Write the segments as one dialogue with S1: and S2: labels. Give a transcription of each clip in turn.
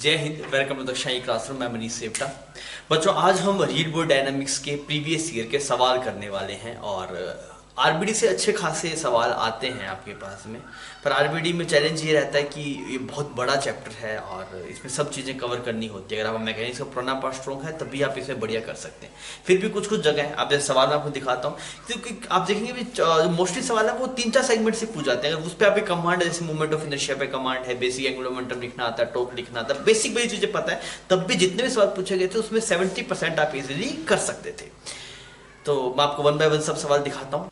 S1: जय Hind. Welcome to the Shahi classroom. मैं मनीष सेप्टा। बच्चों, आज हम रीड बोर्ड डायनामिक्स के प्रीवियस ईयर के सवाल करने वाले हैं और आरबीडी से अच्छे खासे सवाल आते हैं आपके पास में। पर आरबीडी में चैलेंज ये रहता है कि ये बहुत बड़ा चैप्टर है और इसमें सब चीज़ें कवर करनी होती है। अगर आप मैकेनिक्स का पुराना पार्ट स्ट्रॉन्ग है तब भी आप इसमें बढ़िया कर सकते हैं। फिर भी कुछ कुछ जगह है, आप जैसे सवाल मैं आपको दिखाता हूँ, क्योंकि आप देखेंगे भी मोस्टली सवाल है वो 3-4 सेगमेंट से पूछ जाते हैं। अगर उस पर आपकी कमांड है, जैसे मूवमेंट ऑफ इनर्शिया पे कमांड है, बेसिक एंगुलर मोमेंटम लिखना आता है, टॉर्क लिखना आता है, बेसिक बेसिक चीज़ें पता है, तब भी जितने भी सवाल पूछे गए थे उसमें 70% आप इजीली कर सकते थे। तो मैं आपको वन बाय वन सब सवाल दिखाता हूँ।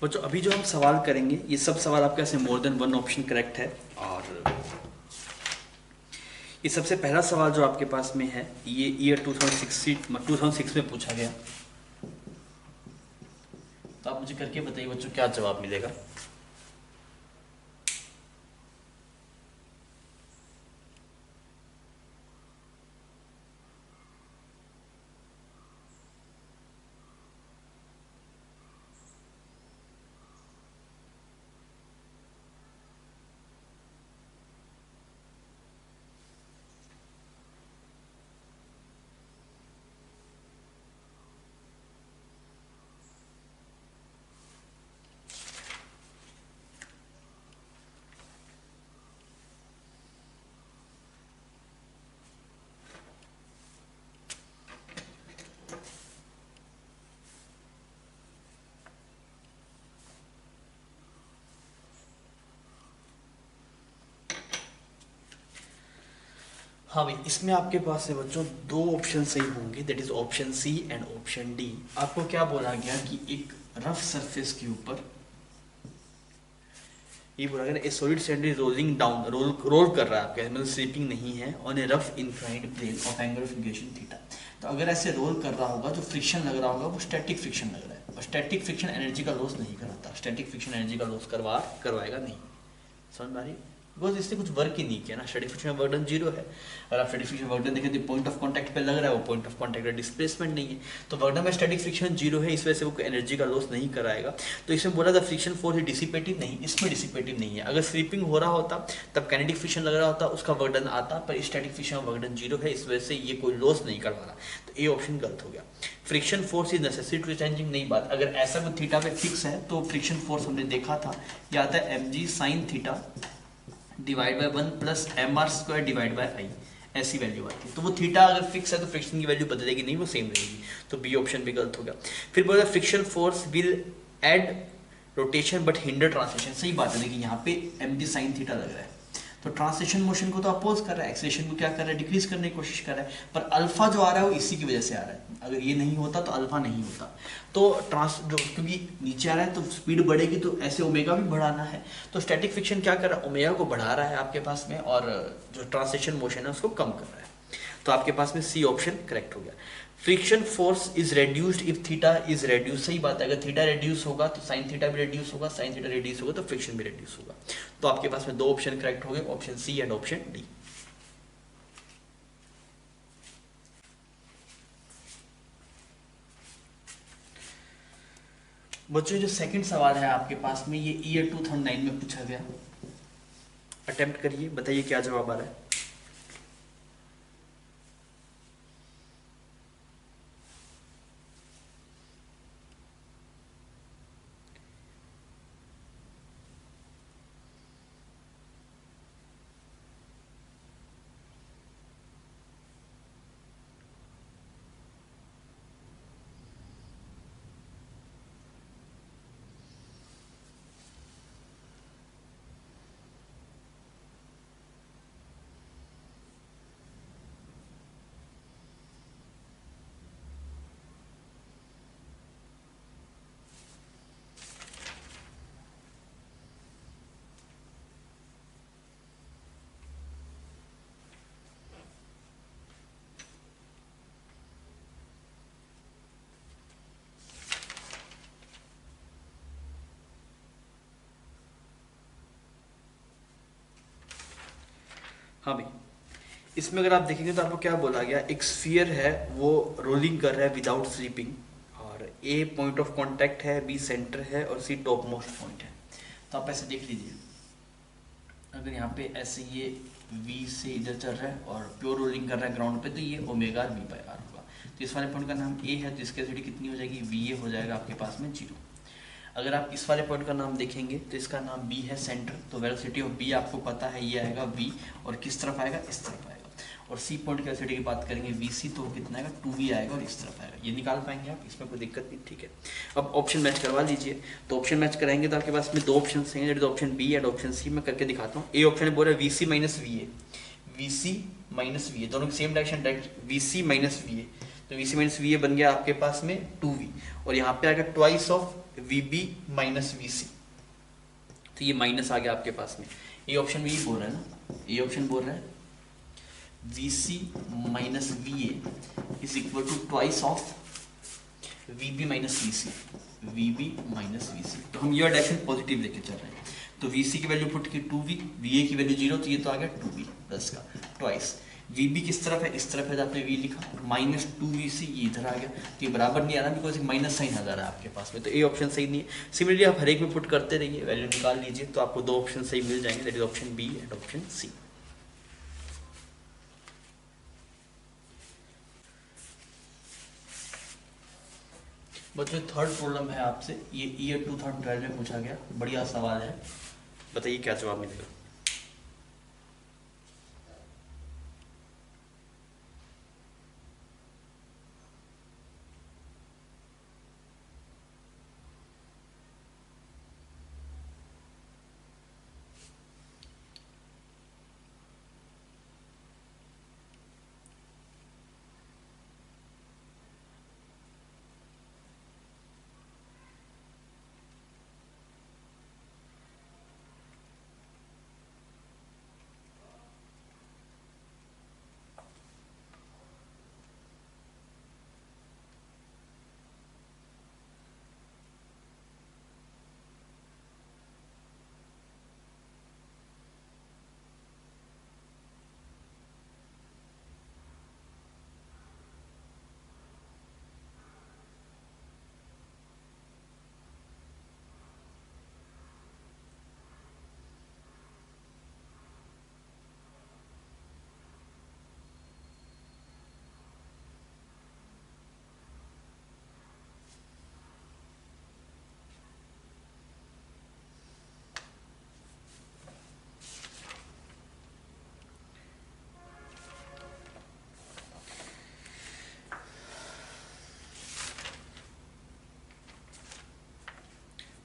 S1: बच्चों, अभी जो हम सवाल करेंगे ये सब सवाल आपके से more than one option correct है। और ये सबसे पहला सवाल जो आपके पास में है ये ईयर 2006 में पूछा गया। तो आप मुझे करके बताइए बच्चों, क्या जवाब मिलेगा। हाँ भाई, इसमें आपके पास है बच्चों दो ऑप्शन सही होंगे, that is option C and option D. आपको क्या बोला गया कि एक रफ सरफेस के ऊपर ये बोला गया a solid sand is rolling down, roll कर रहा है आपके, मतलब स्लीपिंग नहीं है, on a rough inclined plane of angle of inclination theta. तो अगर ऐसे रोल कर रहा होगा जो फ्रिक्शन लग रहा होगा वो स्टैटिक फ्रिक्शन लग रहा है, और स्टैटिक फ्रिक्शन एनर्जी का लॉस नहीं कराता। स्टैटिक फ्रिक्शन एनर्जी का लॉस करवाएगा नहीं। समझ में आ रही? बिकॉज इसने कुछ वर्क ही नहीं किया ना, स्टैटिक फ्रिक्शन वर्डन जीरो है। अगर आप स्टैटिक फ्रिक्शन वर्डन देखें तो पॉइंट ऑफ कांटेक्ट पे लग रहा है, वो पॉइंट ऑफ कांटेक्ट का डिस्प्लेसमेंट नहीं है, तो वर्डन में स्टैटिक फ्रिक्शन जीरो है, इस वजह से वो एनर्जी का लॉस नहीं कराएगा। तो इसमें बोला था फ्रिक्शन फोर्स डिसिपेटिव नहीं, इसमें डिसिपेटिव नहीं है। अगर स्लीपिंग हो रहा होता तब काइनेटिक फ्रिक्शन लग रहा होता, उसका वर्डन आता, पर स्टैटिक फ्रिक्शन वर्डन जीरो है, इस वजह से ये कोई लॉस नहीं करवा रहा। तो ए ऑप्शन गलत हो गया। Friction force is necessary to changing नहीं बात। अगर ऐसा कोई थीटा पे फिक्स है तो फ्रिक्शन फोर्स हमने देखा था, ये आता है M G sine theta divide by 1 plus M R square divide by I, ऐसी वैल्यू आती है। तो वो थीटा अगर फिक्स है तो फ्रिक्शन की वैल्यू बदलेगी नहीं, वो सेम रहेगी। तो बी ऑप्शन भी गलत हो गया। फिर बोला friction force will aid rotation but hinder translation. सही बात है, लेकिन यहाँ पे एम डी साइन थीटा लग रहा है, तो ट्रांसलेशन मोशन को तो अपोज कर रहा है, एक्सेलेरेशन को क्या कर रहा है, डिक्रीज करने की कोशिश कर रहा है। पर अल्फा जो आ रहा है वो इसी की वजह से आ रहा है। अगर ये नहीं होता तो अल्फा नहीं होता। तो क्योंकि नीचे आ रहा है तो स्पीड बढ़ेगी, तो ऐसे ओमेगा भी बढ़ाना है। तो स्टैटिक फ्रिक्शन क्या कर रहा है, ओमेगा को बढ़ा रहा है आपके पास में, और जो ट्रांसलेशन मोशन है उसको कम कर रहा है। तो आपके पास में सी ऑप्शन करेक्ट हो गया। Friction force is reduced if theta is reduce. सही बात है, अगर थीटा रेड्यूस होगा तो साइन थीटा भी रेड्यूस होगा, साइन थीटा रेड्यूस होगा तो फ्रिक्शन भी रेड्यूस होगा। तो आपके पास में दो ऑप्शन करेक्ट हो गए, option C and option D. बच्चों, जो सेकंड सवाल है आपके पास में ये ईयर 2009 में पूछा गया। अटेम्प्ट करिए, बताइए क्या जवाब आ रहा है। हाँ भाई, इसमें अगर आप देखेंगे तो आपको क्या बोला गया, एक स्फीयर है वो रोलिंग कर रहा है विदाउट स्लीपिंग, और ए पॉइंट ऑफ कांटेक्ट है, बी सेंटर है और सी टॉप मोस्ट पॉइंट है। तो आप ऐसे देख लीजिए, अगर यहाँ पे ऐसे ये v से इधर चल रहा है और प्योर रोलिंग कर रहा है ग्राउंड पे, तो ये ओमेगा v बाई आर होगा। तो इस वाले पॉइंट का नाम a है, तो इसकी वेलोसिटी कितनी हो जाएगी, va हो जाएगा आपके पास में 0। अगर आप इस वाले पॉइंट का नाम देखेंगे तो इसका नाम b है सेंटर, तो वेलोसिटी ऑफ b आपको पता है ये आएगा v, और किस तरफ आएगा, इस तरफ आएगा। और सी पॉइंट की वेलोसिटी की बात करेंगे vc, तो वो कितना आएगा 2v आएगा और इस तरफ आएगा। ये निकाल पाएंगे आप, इसमें कोई दिक्कत नहीं, ठीक है। अब ऑप्शन मैच करवा लीजिए। तो ऑप्शन मैच कराएंगे तो आपके पास में दो ऑप्शन हैं, that is option B and option C. मैं करके दिखाता हूँ। ए ऑप्शन में बोल रहा है vc minus va, vc minus va, दोनों same direction, direct vc minus va, तो vc माइनस va बन गया आपके पास में 2v, और यहाँ पे आएगा twice of vb minus vc, तो ये माइनस आ गया आपके पास में। ये ऑप्शन भी बोल रहा है ना, ये ऑप्शन बोल रहा है vc minus va is equal to twice of vb minus vc, vb minus vc। तो हम ये डायरेक्शन पॉजिटिव लेके चल रहे हैं, तो vc की वैल्यू पुट की 2v, va की वैल्यू 0, तो ये तो आ गया 2v प्लस का ट्वाइस। vb किस तरफ है, इस तरफ है, तो आपने v लिखा, माइनस 2vc ये इधर आ गया, तो ये बराबर नहीं आ रहा बिकॉज एक माइनस साइन आ रहा है आपके पास में, तो ये ऑप्शन सही नहीं है। सिमिलरली आप हर एक में पुट करते रहिए, वैल्यू निकाल लीजिए, तो आपको दो ऑप्शन सही मिल जाएंगे, that is option B and option C. बच्चों थर्ड प्रॉब्लम है आपसे, ये ईयर 2012 में पूछा गया, बढ़िया सवाल है, बताइए क्या जवाब मिलेगा।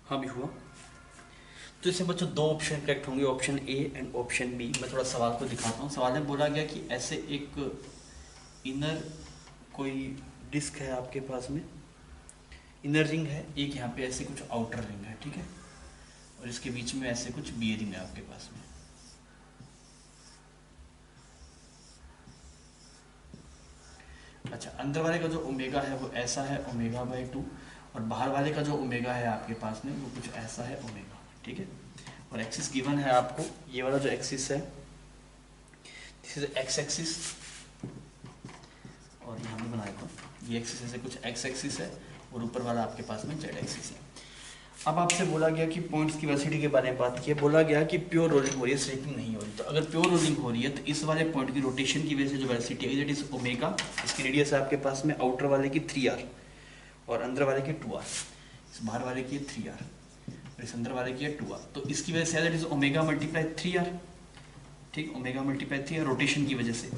S1: हाँ भी हुआ। तो इससे बच्चों दो ऑप्शन करेक्ट होंगे, option A and option B. मैं थोड़ा सवाल को दिखाता हूँ। सवाल में बोला गया कि ऐसे एक इनर कोई डिस्क है आपके पास में, इनर रिंग है, एक यहाँ पे ऐसे कुछ आउटर रिंग है, ठीक है, और इसके बीच में ऐसे कुछ बियरिंग है आपके पास में। अच्छा, अंदर वाले का जो ओमेगा है वो ऐसा है, ओमेगा बाई 2, और बाहर वाले का जो ओमेगा है आपके पास में वो कुछ ऐसा है, ओमेगा, ठीक है। और एक्सिस गिवन है आपको, ये वाला जो एक्सिस है दिस इज एक्स एक्सिस, और यहाँ पे बना देता हूँ, ये एक्सिस ऐसे कुछ एक्स एक्सिस है, और ऊपर वाला आपके पास में जेड एक्सिस है। अब आपसे बोला गया कि पॉइंट्स की वेलोसिटी के बारे में बात की है। बोला गया कि प्योर रोलिंग हो रही है, स्लिपिंग नहीं हो रही। तो अगर प्योर रोलिंग हो रही है तो इस वाले पॉइंट की रोटेशन की वजह से जो वेलोसिटी है दैट इज ओमेगा, इसकी रेडियस है आपके पास में आउटर वाले की 3r और अंदर वाले की 2r, इस बाहर वाले की 3r और इस अंदर वाले की है 2r। तो इसकी वजह say that is omega multiply 3r, ठीक, ओमेगा मल्टीप्लाई 3 रोटेशन की वजह से।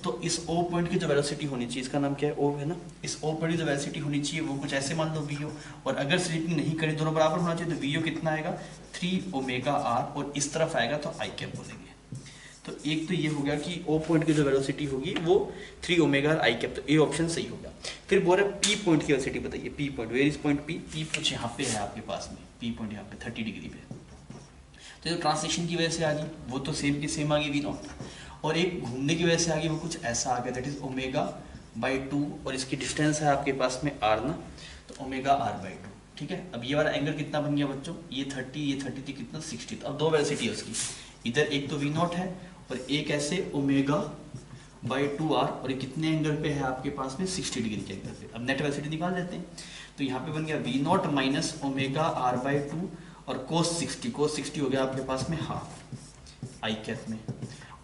S1: तो इस ओ पॉइंट की जो वेलोसिटी होनी चाहिए, इसका नाम क्या है, ओ है ना, इस ओ पॉइंट की जो वेलोसिटी होनी चाहिए वो कुछ ऐसे मान लो वीओ, और अगर स्लिपिंग नहीं करें, दोनों बराबर होना चाहिए, तो वीओ कितना आएगा 3 ओमेगा आर, और इस तरफ आएगा तो आई कैप बोलेंगे। तो एक तो ये हो गया कि ओ पॉइंट की जो वेलोसिटी होगी वो 3 ओमेगा आई कैप, तो ए ऑप्शन सही हो गया। फिर बोल रहा है पी पॉइंट की वेलोसिटी बताइए, P point, where is point P, P कुछ यहाँ पे है आपके पास में, पी पॉइंट यहाँ पे 30 डिग्री पे। तो जो ट्रांसलेशन की वजह से आ गई वो तो सेम की सेम आ गई वी नॉट, और एक घूमने की वजह से आ गई वो कुछ ऐसा आ गया, दैट इज ओमेगा बाई 2, और इसकी डिस्टेंस है आपके पास में आर ना, तो ओमेगा आर बाई 2, ठीक है। अब ये वाला एंगल कितना बन गया बच्चों, ये 30, ये 30 थी कितना 60। अब दो वेलोसिटी है उसकी, इधर एक तो वी नॉट है और एक ऐसे ओमेगा बाई 2r, और ये कितने एंगल पे है आपके पास में 60 डिग्री के एंगल पे। अब नेट वेलोसिटी निकाल देते हैं, तो यहाँ पे बन गया V not minus omega R by 2 और कोस 60, कोस 60 हो गया आपके पास में हाफ, आई कैप में,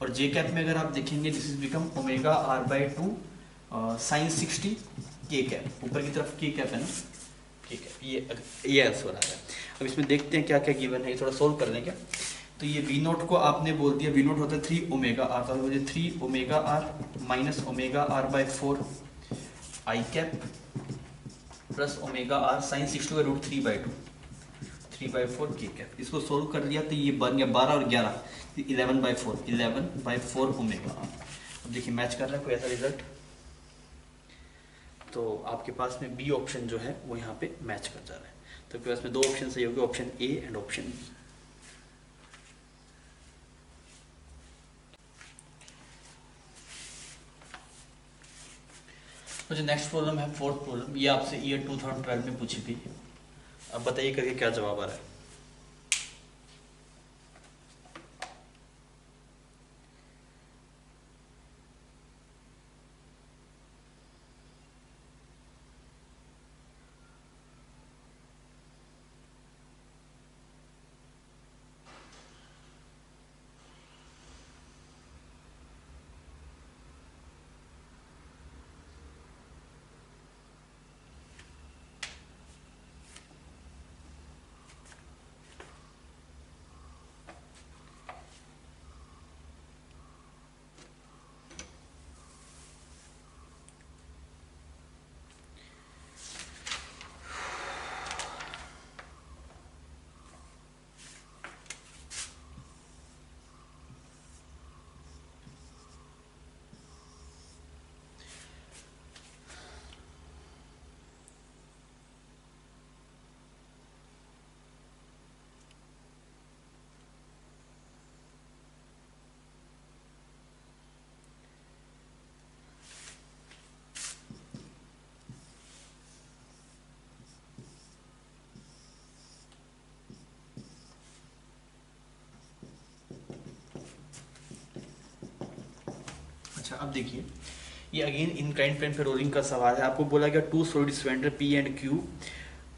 S1: और जे कैप में अगर आप देखेंगे this is become omega R by two sine 60 K cap, ऊपर की तरफ के कैप है ना, के कैप, ये आंसर आ रहा है। अब इसमें देखते हैं क्या क्या गिवन है, ये थोड़ा सोल्व कर लें क्या। तो ये वी नोट को आपने बोल दिया, वी नोट होता है 3 ओमेगा आर, तो मुझे 3 omega R minus omega R by 4 I cap plus omega R sine 60 root 3/2 K cap. इसको सोल्व कर लिया तो ये बन गया 12 और 11 11/4 ओमेगा आर। अब देखिए मैच कर रहा है कोई ऐसा रिजल्ट, तो आपके पास में बी ऑप्शन जो है वो यहाँ पे मैच कर जा रहा है। तो आपके पास में दो ऑप्शन सही होंगे, option A and option B. तो जो नेक्स्ट प्रॉब्लम है, फोर्थ प्रॉब्लम, ये आपसे ईयर 2012 में पूछी थी। अब बताइए करके क्या जवाब आ रहा है। अच्छा अब देखिए, ये अगेन इनक्लाइंड प्लेन पे रोलिंग का सवाल है। आपको बोला गया two solid cylinder P and Q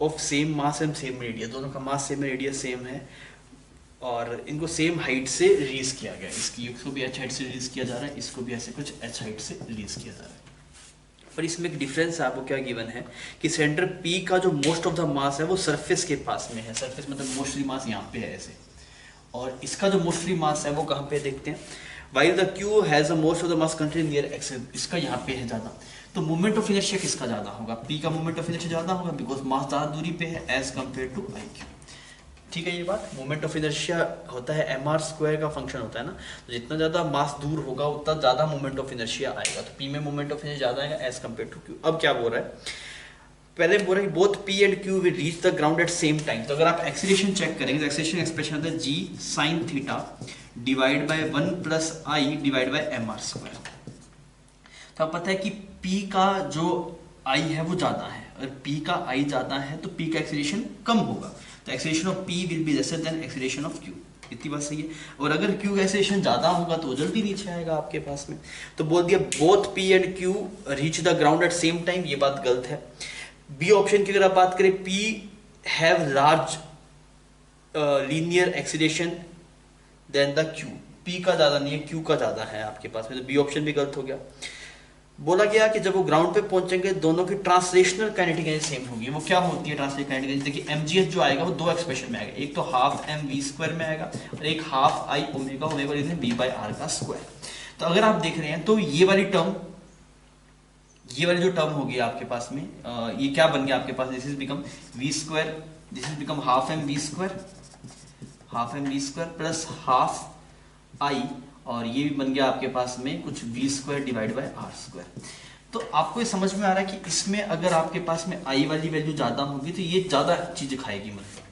S1: of same mass and same radius, दोनों का मास सेम है, रेडियस सेम है, और इनको सेम हाइट से रिलीज किया गया। इसको भी एच हाइट से रिलीज किया जा रहा है, इसको भी ऐसे कुछ एच हाइट से रिलीज किया जा रहा है। पर इसमें एक डिफरेंस आपको क्या गिवन है कि सेंटर पी का जो मोस्ट ऑफ द मास है वो सरफेस के पास में है, सरफेस मतलब मोस्टली मास यहाँ पे है ऐसे, और इसका जो मोस्टली मास है वो कहाँ पे देखते हैं, while the Q has the most of the mass contained near X, इसका यहाँ पे है ज़्यादा, तो मोमेंट ऑफ इनर्शिया किसका ज़्यादा होगा, P का मोमेंट ऑफ इनर्शिया ज़्यादा होगा बिकॉज मास ज़्यादा दूरी पे है एज कम्पेयर टू IQ। ठीक है, ये बात मोमेंट ऑफ इनर्शिया होता है mr स्क्वायर का फंक्शन होता है ना, तो जितना ज़्यादा मास दूर होगा उतना ज़्यादा मोमेंट ऑफ इनर्शिया आएगा, तो P में मोमेंट ऑफ इनर्शिया ज़्यादा आएगा एज कम्पेयर टू Q। अब क्या बोल रहा है, पहले बोल रहा है both P and Q will reach the ground eight same time. तो अगर आप एक्सीलरेशन चेक करेंगे तो एक्सीलरेशन एक्सप्रेशन होता है g sin theta divide by 1 plus I divide by mr square. तो आप पता है कि P का जो I है वो ज़्यादा है, अगर P का I ज़्यादा है तो P का एक्सीलरेशन कम होगा, तो acceleration of P will be lesser than acceleration of Q। इतनी बात सही है। और अगर Q का एक्सीलरेशन ज़्यादा होगा तो जल्दी नीचे आएगा आपके पास में। तो बोल दिया both P and Q reach the ground eight same time, ये बात गलत है। बी ऑप्शन की अगर आप बात करें, P have large linear acceleration than the Q, P का ज़्यादा नहीं है, Q का ज़्यादा है आपके पास में, तो बी ऑप्शन भी गलत हो गया। बोला गया कि जब वो ग्राउंड पे पहुंचेंगे दोनों की ट्रांसलेशनल काइनेटिक एनर्जी सेम होगी। वो क्या होती है ट्रांसलेशनल काइनेटिक एनर्जी, देखिए mgh जो आएगा वो दो एक्सप्रेशन में आएगा, एक तो हाफ m v स्क्वायर में आएगा और एक half i omega omega v by R का स्क्वायर। तो अगर आप देख रहे हैं तो ये वाली जो टर्म होगी आपके पास में, ये क्या बन गया आपके पास, this is become v square, this is become half m v square plus half i, और ये भी बन गया आपके पास में कुछ v square divide by R square. तो आपको ये समझ में आ रहा है कि इसमें अगर आपके पास में i वाली वैल्यू ज़्यादा होगी तो ये ज़्यादा चीज़ दिखाएगी, मतलब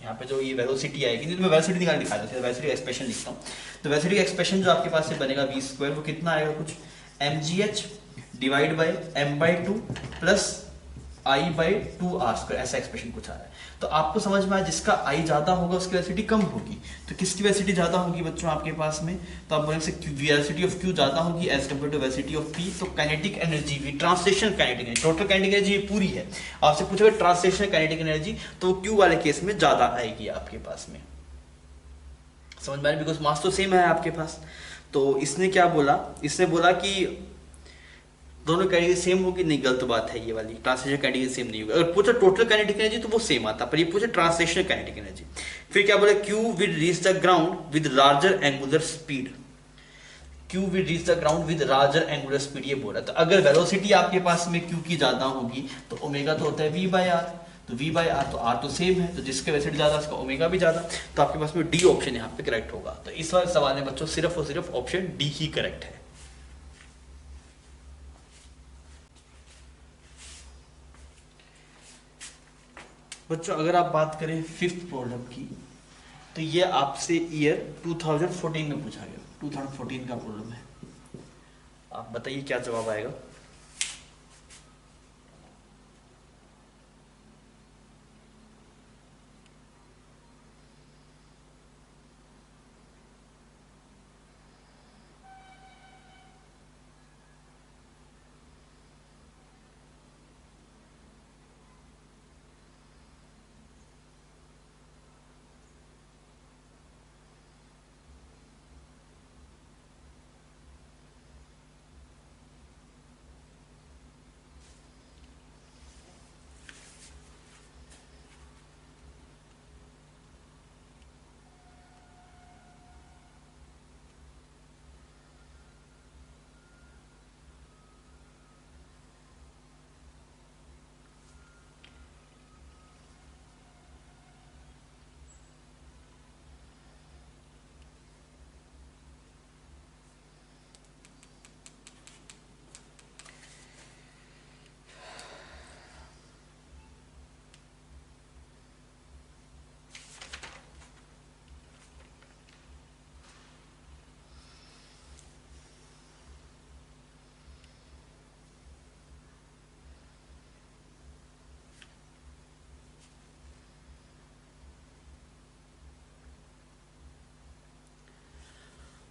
S1: यहाँ पे जो ये वेलोसिटी आएगी, तो मैं वेलोसिटी निकाल दिखा देता हूँ, वेलोसिटी एक्सप्रेशन लिखता हूँ। तो वेलोसिटी एक्सप्रेशन जो आपके पास से बनेगा v स्क्वायर, वो कितना आएगा, कुछ mgh divide by m/2 plus I/2 r square, ऐसा एक्सप्रेशन कुछ आ रहा है। तो आपको समझ में आया जिसका I ज्यादा होगा उसकी वेलोसिटी कम होगी, तो किसकी वेलोसिटी ज्यादा होगी बच्चों आपके पास में, तो आप बोलेंगे वेलोसिटी ऑफ Q ज्यादा होगी as compare to velocity of P। तो काइनेटिक एनर्जी भी, translational kinetic energy, total kinetic energy पूरी है, आपसे पूछेगा ट्रांसलेशनल काइनेटिक एनर्जी तो Q वाले केस में ज्यादा आएगी आपके पास में। समझ में आ रही, बिकॉज मास तो सेम है आपके पास। तो इसने क्या बोला, इसने बोला कि दोनों कैटेगरी सेम होगी, नहीं गलत बात है ये वाली, ट्रांसलेशनल कैटेगरी सेम नहीं होगी। अगर पूछा टोटल काइनेटिक एनर्जी तो वो सेम आता, पर ये पूछा ट्रांसलेशनल काइनेटिक एनर्जी। फिर क्या बोला, Q will reach the ground with larger angular speed, Q will reach the ground with larger angular speed, ये बोला। तो अगर वेलोसिटी आपके पास में क्यू की ज्यादा होगी तो ओमेगा तो होता है वी बाय आर, तो वी बाय आर तो आर तो सेम है, तो जिसके वेलोसिटी ज्यादा उसका ओमेगा भी ज्यादा, तो आपके पास में डी ऑप्शन यहाँ पे करेक्ट होगा। तो इस वाले सवाल में बच्चों सिर्फ और सिर्फ ऑप्शन डी ही करेक्ट है। बच्चों अगर आप बात करें फिफ्थ प्रॉब्लम की, तो ये आपसे ईयर 2014 में पूछा गया, 2014 का प्रॉब्लम है। आप बताइए क्या जवाब आएगा।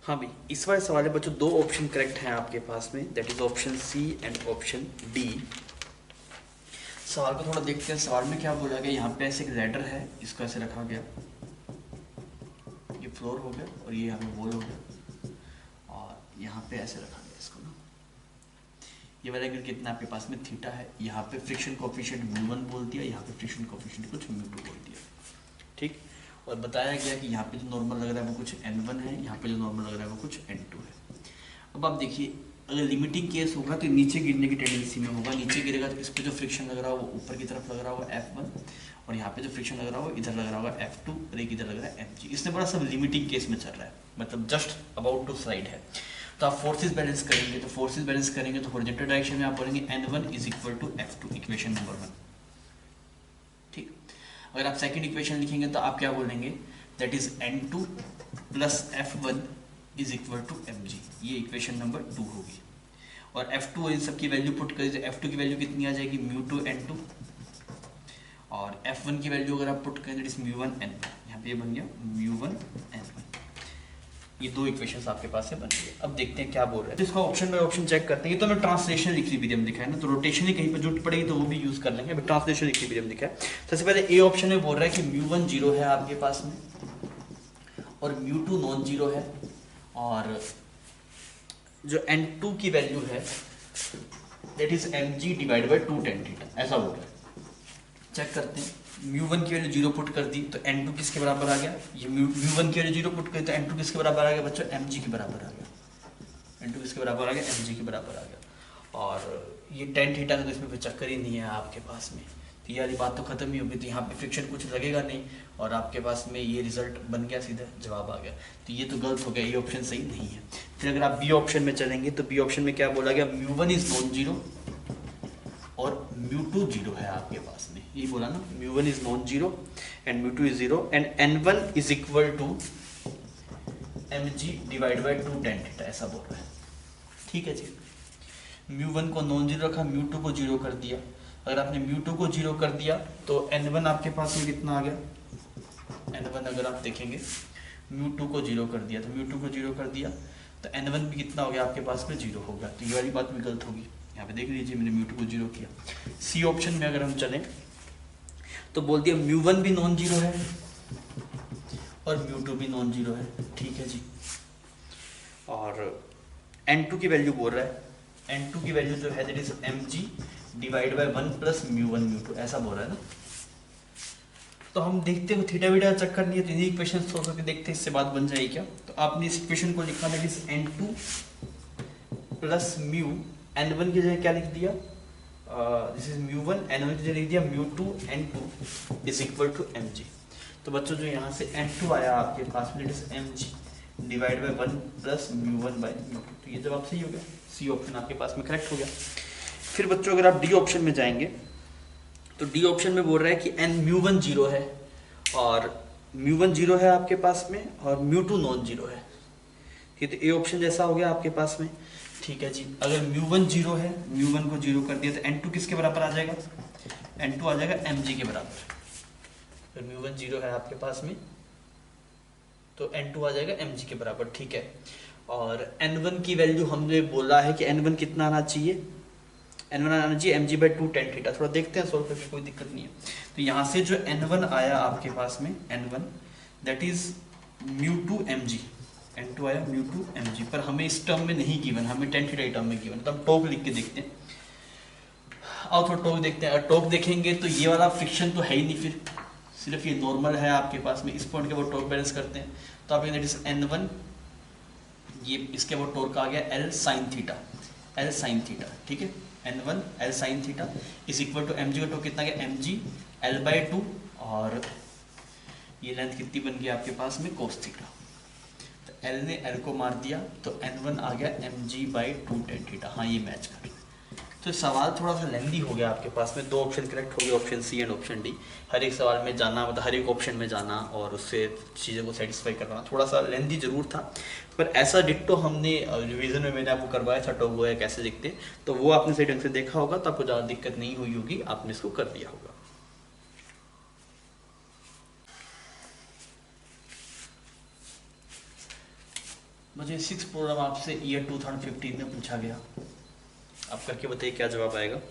S1: हाँ भाई, इस वाले सवाल में बच्चों दो ऑप्शन करेक्ट हैं आपके पास में, that is option C and option D. सवाल को थोड़ा देखते हैं। सवाल में क्या बोला गया, यहाँ पे ऐसे एक लैडर है, इसको ऐसे रखा गया, ये फ्लोर हो गया और ये यहाँ पे वॉल हो गया, और यहाँ पे ऐसे रखा गया इसको ना। ये वाला एंगल कितना आपके पास में थीटा है, यहाँ पे फ्रिक्शन कोएफिशिएंट म्यू1 बोल दिया, यहाँ पे फ्रिक्शन कोएफिशिएंट कुछ म्यू2 बोल दिया, ठीक। और बताया गया कि यहाँ पे जो नॉर्मल लग रहा है वो कुछ n1 है, यहाँ पे जो नॉर्मल लग रहा है वो कुछ n2 है। अब आप देखिए, अगर लिमिटिंग केस होगा तो नीचे गिरने की टेंडेंसी में होगा, नीचे गिरेगा तो इस पे जो फ्रिक्शन लग रहा है वो ऊपर की तरफ लग रहा होगा F1, और यहाँ पे जो फ्रिक्शन लग रहा होगा इधर लग रहा होगा F2, और एक इधर लग रहा है Fg। इसने बड़ा सब लिमिटिंग केस में चल रहा है, मतलब जस्ट अबाउट टू स्लाइड है। तो आप फोर्सेस बैलेंस करेंगे, तो फोर्सेस बैलेंस करेंगे तो हॉरिजॉन्टल डायरेक्शन में आप बोलेंगे n1 is equal to F2, equation number 1, ठीक। अगर आप सेकंड इक्वेशन लिखेंगे तो आप क्या बोलेंगे, that is n2 plus F1 is equal to Mg, ये इक्वेशन नंबर 2 होगी। और F2 इन सब की वैल्यू पुट करें तो F2 की वैल्यू कितनी आ जाएगी, म्यू2 n2, और F1 की वैल्यू अगर आप पुट करें दैट इज म्यू1 n1, यहाँ पे ये बन गया म्यू1 n1। ये दो इक्वेशंस आपके पास से बन गए। अब देखते हैं क्या बोल रहे हैं। इसका ऑप्शन बाय ऑप्शन चेक करते हैं। तो मैं ट्रांसलेशन इक्विलिब्रियम लिखा है ना, तो रोटेशन ही कहीं पर जरूरत पड़ेगी तो वो भी यूज कर लेंगे। अभी ट्रांसलेशन इक्विलिब्रियम लिखा है। सबसे पहले ए ऑप्शन में बोल रहा है कि म्यू1 जीरो है आपके पास में, और म्यू2 नॉन जीरो है, और जो n2 की वैल्यू है that is mg divide by 2 tan theta, ऐसा बोल रहा है। चेक करते हैं। म्यू1 की वैल्यू 0 पुट कर दी तो n2 किसके बराबर आ गया, ये म्यू1 की वैल्यू 0 पुट करी तो n2 किसके बराबर आ गया बच्चों, mg के बराबर आ गया। n2 किसके बराबर आ गया, mg के बराबर आ गया। और ये tan थीटा का तो इसमें कोई चक्कर ही नहीं है आपके पास में, तो ये वाली बात तो खत्म ही होगी। तो यहाँ पे फ्रिक्शन कुछ लगेगा नहीं, और आपके पास में ये रिजल्ट बन गया, सीधा जवाब आ गया। तो ये तो गलत हो गया, ये ऑप्शन सही नहीं है। फिर अगर आप बी ऑप्शन में चलेंगे तो बी ऑप्शन में क्या बोला गया, म्यू1 इज नॉन जीरो और म्यू2 जीरो है आपके पास में, यही बोला ना, म्यू1 इज नॉन जीरो एंड म्यू2 is zero, and n1 is equal to mg divide by 2 tan theta, ऐसा बोल रहा है। ठीक है जी, म्यू1 को नॉन जीरो रखा, म्यू2 को जीरो कर दिया। अगर आपने म्यू2 को जीरो कर दिया तो n1 आपके पास में कितना आ गया, n1 अगर आप देखेंगे म्यू2 को जीरो कर दिया, तो म्यू2 को जीरो कर दिया तो n1 भी कितना हो गया आपके पास में, जीरो होगा। तो ये वाली बात भी गलत होगी। यहाँ पे देख लीजिए मैंने म्यू2 को जीरो किया। सी ऑप्शन में अगर हम चलें तो बोल दिया म्यू1 भी नॉन जीरो है और μ2 भी नॉन जीरो है, ठीक है जी। और n2 की वैल्यू बोल रहा है, n2 की वैल्यू जो है that is mg divide by 1 plus μ1 μ2 ऐसा बोल रहा है ना। तो हम देखते हैं थीटा बीटा का चक्कर नहीं है, तो इन्हीं इक्वेशन सोल्व करके देखते हैं इससे बात बन जाएगी क्या। तो आपने इस इक्वेशन को लिखा that is n2 plus mu, n1 की जगह क्या लिख दिया, दिस इज μ1, n1 की जगह लिख दिया μ2 n2 is equal to mg। तो बच्चों जो यहाँ से n2 आया आपके पास में that is mg divide by 1 plus μ1 by μ2, तो ये जवाब सही हो गया, सी ऑप्शन आपके पास में करेक्ट हो गया। फिर बच्चों अगर आप डी ऑप्शन में जाएंगे तो डी ऑप्शन में बोल रहा है कि n μ1 जीरो है और μ1 जीरो है आपके पास में और μ2 नॉन जीरो है, ठीक है। तो ए ऑप्शन जैसा हो गया आपके पास में, ठीक है जी। अगर μ1 जीरो है, μ1 को जीरो कर दिया तो n2 किसके बराबर आ जाएगा, n2 आ जाएगा mg के बराबर। अगर μ1 जीरो है आपके पास में तो n2 आ जाएगा mg के बराबर, ठीक है। और n1 की वैल्यू हमने बोला है कि n1 कितना आना चाहिए, n1 आना चाहिए mg बाई 2 tan थीटा। थोड़ा देखते हैं सोल्व करके, कोई दिक्कत नहीं है। तो यहाँ से जो n1 आया आपके पास में n1 that is μ2 mg, n2 आया μ2 mg, पर हमें इस टर्म में नहीं गिवन, हमें tan थीटा टर्म में गिवन। तो हम टॉक लिख के देखते हैं, आओ थोड़ा टॉक देखते हैं। अगर टॉक देखेंगे तो ये वाला फ्रिक्शन तो है ही नहीं, फिर सिर्फ ये नॉर्मल है आपके पास में, इस पॉइंट के बाद टॉर्क बैलेंस करते हैं तो आप दैट इज n1, ये इसके बाद टॉर्क आ गया L sin theta, L sin theta, ठीक है। n1 L sin theta is equal to mg का टॉर्क कितना गया mg L बाई 2 और ये लेंथ कितनी बन गई आपके पास में cos थीटा। तो L ने L को मार दिया तो n1 आ गया mg बाई 2 tan थीटा, हाँ ये मैच कर। तो सवाल थोड़ा सा लेंदी हो गया आपके पास में, दो ऑप्शन करेक्ट हो गए, option C and option D. हर एक सवाल में जाना, मतलब हर एक ऑप्शन में जाना और उससे चीज़ों को सेटिस्फाई करना थोड़ा सा लेंदी जरूर था, पर ऐसा डिट्टो हमने रिवीजन में मैंने आपको करवाया था, टॉप वो है कैसे लिखते, तो वो आपने सही ढंग से देखा होगा तो आपको ज़्यादा दिक्कत नहीं हुई होगी, आपने इसको कर दिया होगा। मुझे 6 प्रोग्राम आपसे ईयर 2015 में पूछा गया, आप करके बताइए क्या जवाब आएगा।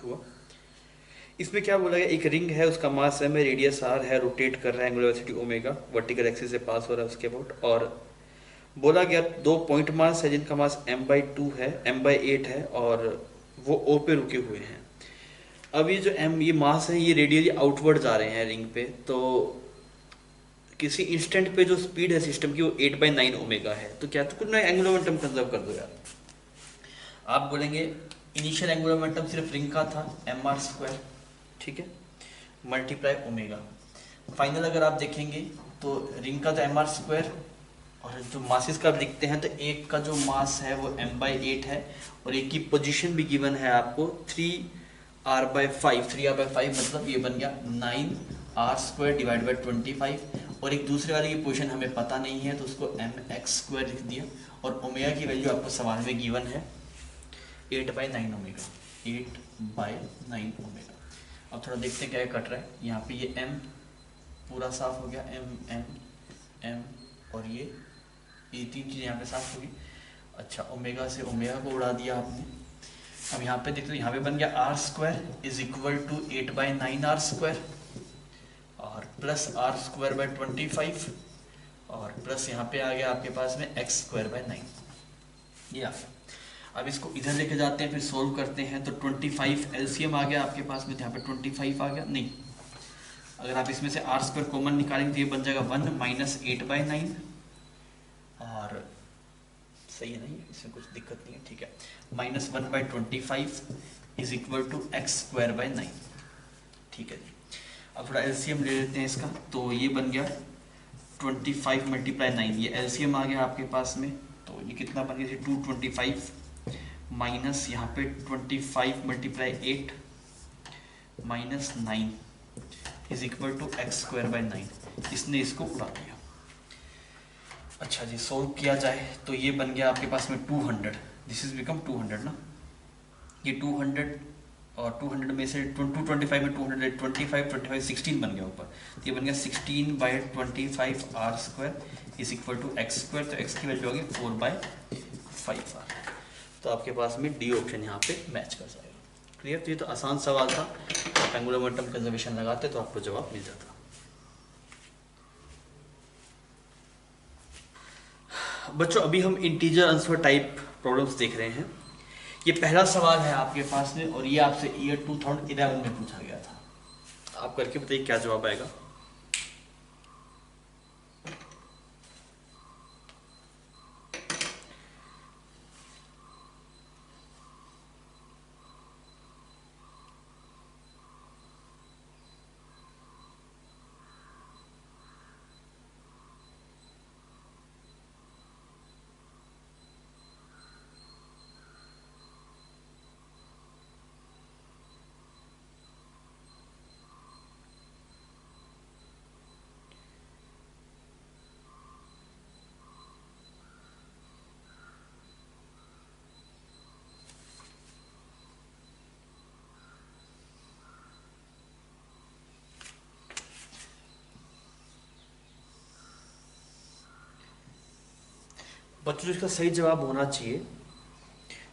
S1: हुआ इसमें क्या बोला गया, एक रिंग है, उसका मास m है, रेडियस r है, रोटेट कर रहा है, angular velocity omega, vertical axis से पास हो रहा है उसके अबाउट, और बोला गया 2 पॉइंट मास है जिनका मास m/2 है, m/8 है और वो O पे रुके हुए हैं। अब ये जो m ये मास है ये रेडियली आउटवर्ड जा रहे हैं रिंग पे, तो किसी इंस्टेंट पे जो स्पीड है सिस्टम की वो 8/9 ओमेगा है। तो क्या, तो कुछ ना एंगुलर मोमेंटम कंजर्व कर दो यार। आप बोलेंगे इनिशियल एंगुलर मोमेंटम सिर्फ रिंग का था mr², ठीक है, मल्टीप्लाई ओमेगा। फाइनल अगर आप देखेंगे तो रिंग का तो mr² और जो मासेस का आप लिखते हैं तो एक का जो मास है वो m/8 है और एक की पोजीशन भी गिवन है आपको 3r/5, 3r/5 मतलब ये बन गया 9r² डिवाइड बाई 25, और एक दूसरे वाले की पोजीशन हमें पता नहीं है तो उसको mx² लिख दिया, और ओमेगा की वैल्यू आपको सवाल में गिवन है 8/9 ओमेगा, 8/9 ओमेगा। अब थोड़ा देखते हैं क्या कट रहा है, यहाँ पे ये m पूरा साफ हो गया, m और ये 3 चीज़ें यहाँ पे साफ होगी। अच्छा, ओमेगा से ओमेगा को उड़ा दिया आपने। अब यहाँ पे देखते हो, यहाँ पे बन गया r² is equal to 8/9r² और प्लस r²/25 और प्लस यहाँ पे आ गया आपके पास में x²/9, ये आ गया। अब इसको इधर लेके जाते हैं, फिर सोल्व करते हैं, तो 25 एलसीएम आ गया आपके पास में, यहाँ पे 25 आ गया, नहीं अगर आप इसमें से r² कॉमन निकालेंगे तो ये बन जाएगा 1 - 8/9 और सही है नहीं, इसमें कुछ दिक्कत नहीं है, ठीक है। -1/25 इज इक्वल टू x²/9, ठीक है जी। अब थोड़ा एलसीएम ले लेते हैं इसका, तो ये बन गया 25 × 9, ये एलसीएम आ गया आपके पास में, तो ये कितना बन गया 225 माइनस यहाँ पे 25 × 8 minus 9 is equal to x²/9। इसने इसको उड़ा दिया। अच्छा जी, सोल्व किया जाए तो ये बन गया आपके पास में 200, दिस इज बिकम 200 ना, ये 200 और 200 में से 225 में 200 25 16 बन गया ऊपर, तो ये बन गया 16/25 r² is equal to x², तो x की वैल्यू होगी 4/5r। तो आपके पास में डी ऑप्शन यहाँ पे मैच कर जाएगा। क्लियर? तो ये तो आसान सवाल था, आप एंगुलर मोमेंटम कंजर्वेशन लगाते तो आपको जवाब मिल जाता। बच्चों अभी हम इंटीजर आंसर टाइप प्रॉब्लम्स देख रहे हैं। ये पहला सवाल है आपके पास में, और ये आपसे ईयर 2011 में पूछा गया था। आप करके बताइए क्या जवाब आएगा। बच्चों इसका सही जवाब होना चाहिए,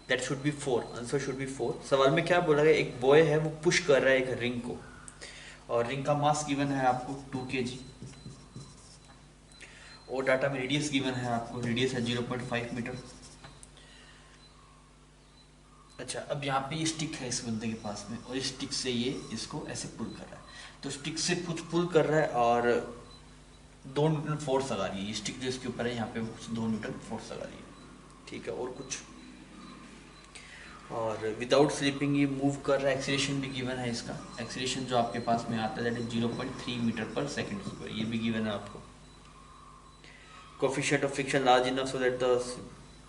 S1: that should be 4, answer should be 4। सवाल में क्या बोला गया, एक बॉय है वो पुश कर रहा है एक रिंग को, और रिंग का मास गिवन है आपको 2 kg, और डाटा में रेडियस गिवन है आपको, रेडियस है 0.5 मीटर। अच्छा, अब यहाँ पे ये स्टिक है इस बंदे के पास में, और इस स्टिक से ये इसको ऐसे पुल कर रहा है, तो स्टिक से कुछ पुल कर रहा है और 2 न्यूटन फोर्स लगा रही है, स्टिक जो इसके ऊपर है यहाँ पे 2 न्यूटन फोर्स लगा रही है, ठीक है। और कुछ, और विदाउट स्लिपिंग ये मूव कर रहा है, एक्सीलरेशन भी गिवन है इसका, एक्सीलरेशन जो आपके पास में आता है दैट इज 0.3 मीटर/सेकंड, ये भी गिवन है आपको। Coefficient of friction large enough so that the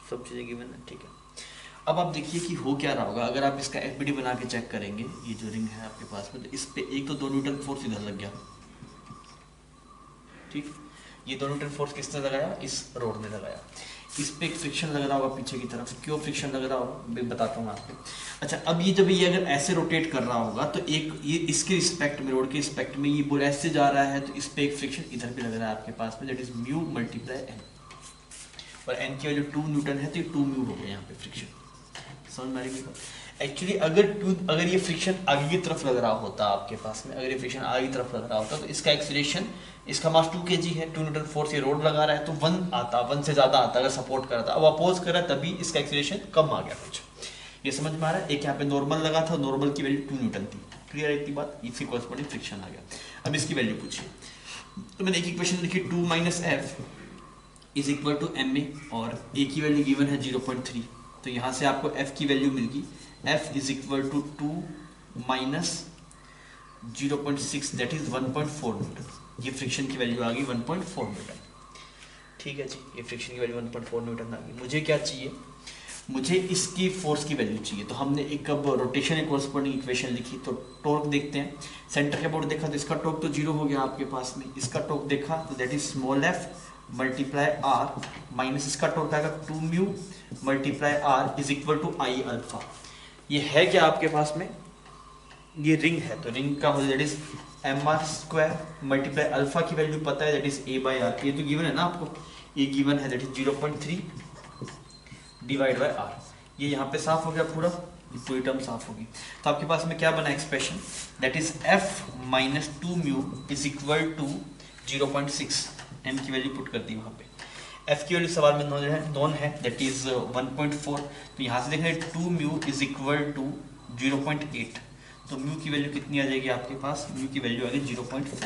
S1: sub चीज़ें गिवन है, ठीक है। अब आप देखिए कि हो क्या रहा होगा अगर आप इसका एफबीडी बना के चेक करेंगे, ये जो रिंग है आपके पास में, तो इस पे एक तो 2 न्यूटन फोर्स इधर लग गया, ठीक, ये 2 न्यूटन फोर्स किसने लगाया, इस रोड ने लगाया। इस पे एक फ्रिक्शन लग रहा होगा पीछे की तरफ, क्यों फ्रिक्शन लग रहा होगा मैं बताता हूँ आपको। अच्छा, अब ये जब ये अगर ऐसे रोटेट कर रहा होगा तो एक ये इसके रिस्पेक्ट में, रोड के रिस्पेक्ट में ये बोल ऐसे जा रहा है, तो इस पे एक फ्रिक्शन इधर भी लग रहा है आपके पास में, दैट इज म्यू × n, और n की वैल्यू 2 न्यूटन है, तो ये 2 म्यू हो गया यहाँ पे फ्रिक्शन। समझ में आ रही है? एक्चुअली अगर ये फ्रिक्शन आगे की तरफ लग रहा होता आपके पास में, अगर ये फ्रिक्शन आगे की तरफ लग रहा होता तो इसका एक्सीलरेशन, इसका मास 2 kg है, 2 न्यूटन फोर्स ये रोड लगा रहा है, तो 1 आता, 1 से ज़्यादा आता अगर सपोर्ट कर रहा था। अब अपोज कर रहा है तभी इसका एक्सीलरेशन कम आ गया कुछ, ये समझ में आ रहा है। एक यहाँ पे नॉर्मल लगा था, नॉर्मल की वैल्यू 2 न्यूटन थी, क्लियर है इतनी बात, इसकी कॉरस्पॉन्डिंग फ्रिक्शन आ गया। अब इसकी वैल्यू पूछिए, तो मैंने एक इक्वेशन लिखी 2 - f is equal to ma, और a की वैल्यू गिवन है 0.3, तो यहाँ से आपको f की वैल्यू मिल गई, f is equal to 2 - 0.6 that is 1.4 newton. ये फ्रिक्शन की वैल्यू आ गई 1.4 न्यूटन, ठीक है जी, ये फ्रिक्शन की वैल्यू 1.4 न्यूटन आ गई। मुझे क्या चाहिए, मुझे इसकी फोर्स की वैल्यू चाहिए, तो हमने एक अब रोटेशन के कॉरस्पॉन्डिंग इक्वेशन लिखी, तो टॉर्क देखते हैं। सेंटर के बोर्ड देखा तो इसका टॉर्क तो 0 हो गया आपके पास में, इसका टॉर्क देखा तो that is small f × r minus इसका टॉर्क आएगा 2 mu × r is equal to I alpha. ये है क्या आपके पास में, ये रिंग है, तो रिंग का हो दैट इज mr² × अल्फा की वैल्यू पता है दैट इज a/r, ये तो गिवन है ना आपको, ये गिवन है दैट इज 0.3 / r। ये यहाँ पे साफ हो गया पूरा, ये पूरी टर्म साफ होगी, तो आपके पास में क्या बना expression, that is f - 2 mu is equal to 0.6, m की वैल्यू पुट कर दी वहाँ पे, f की वैल्यू सवाल में नॉन है दैट इज 1.4, तो यहाँ से देखें 2 म्यू इज इक्वल टू 0.8, तो म्यू की वैल्यू कितनी आ जाएगी आपके पास, म्यू की वैल्यू आ गई 0.4।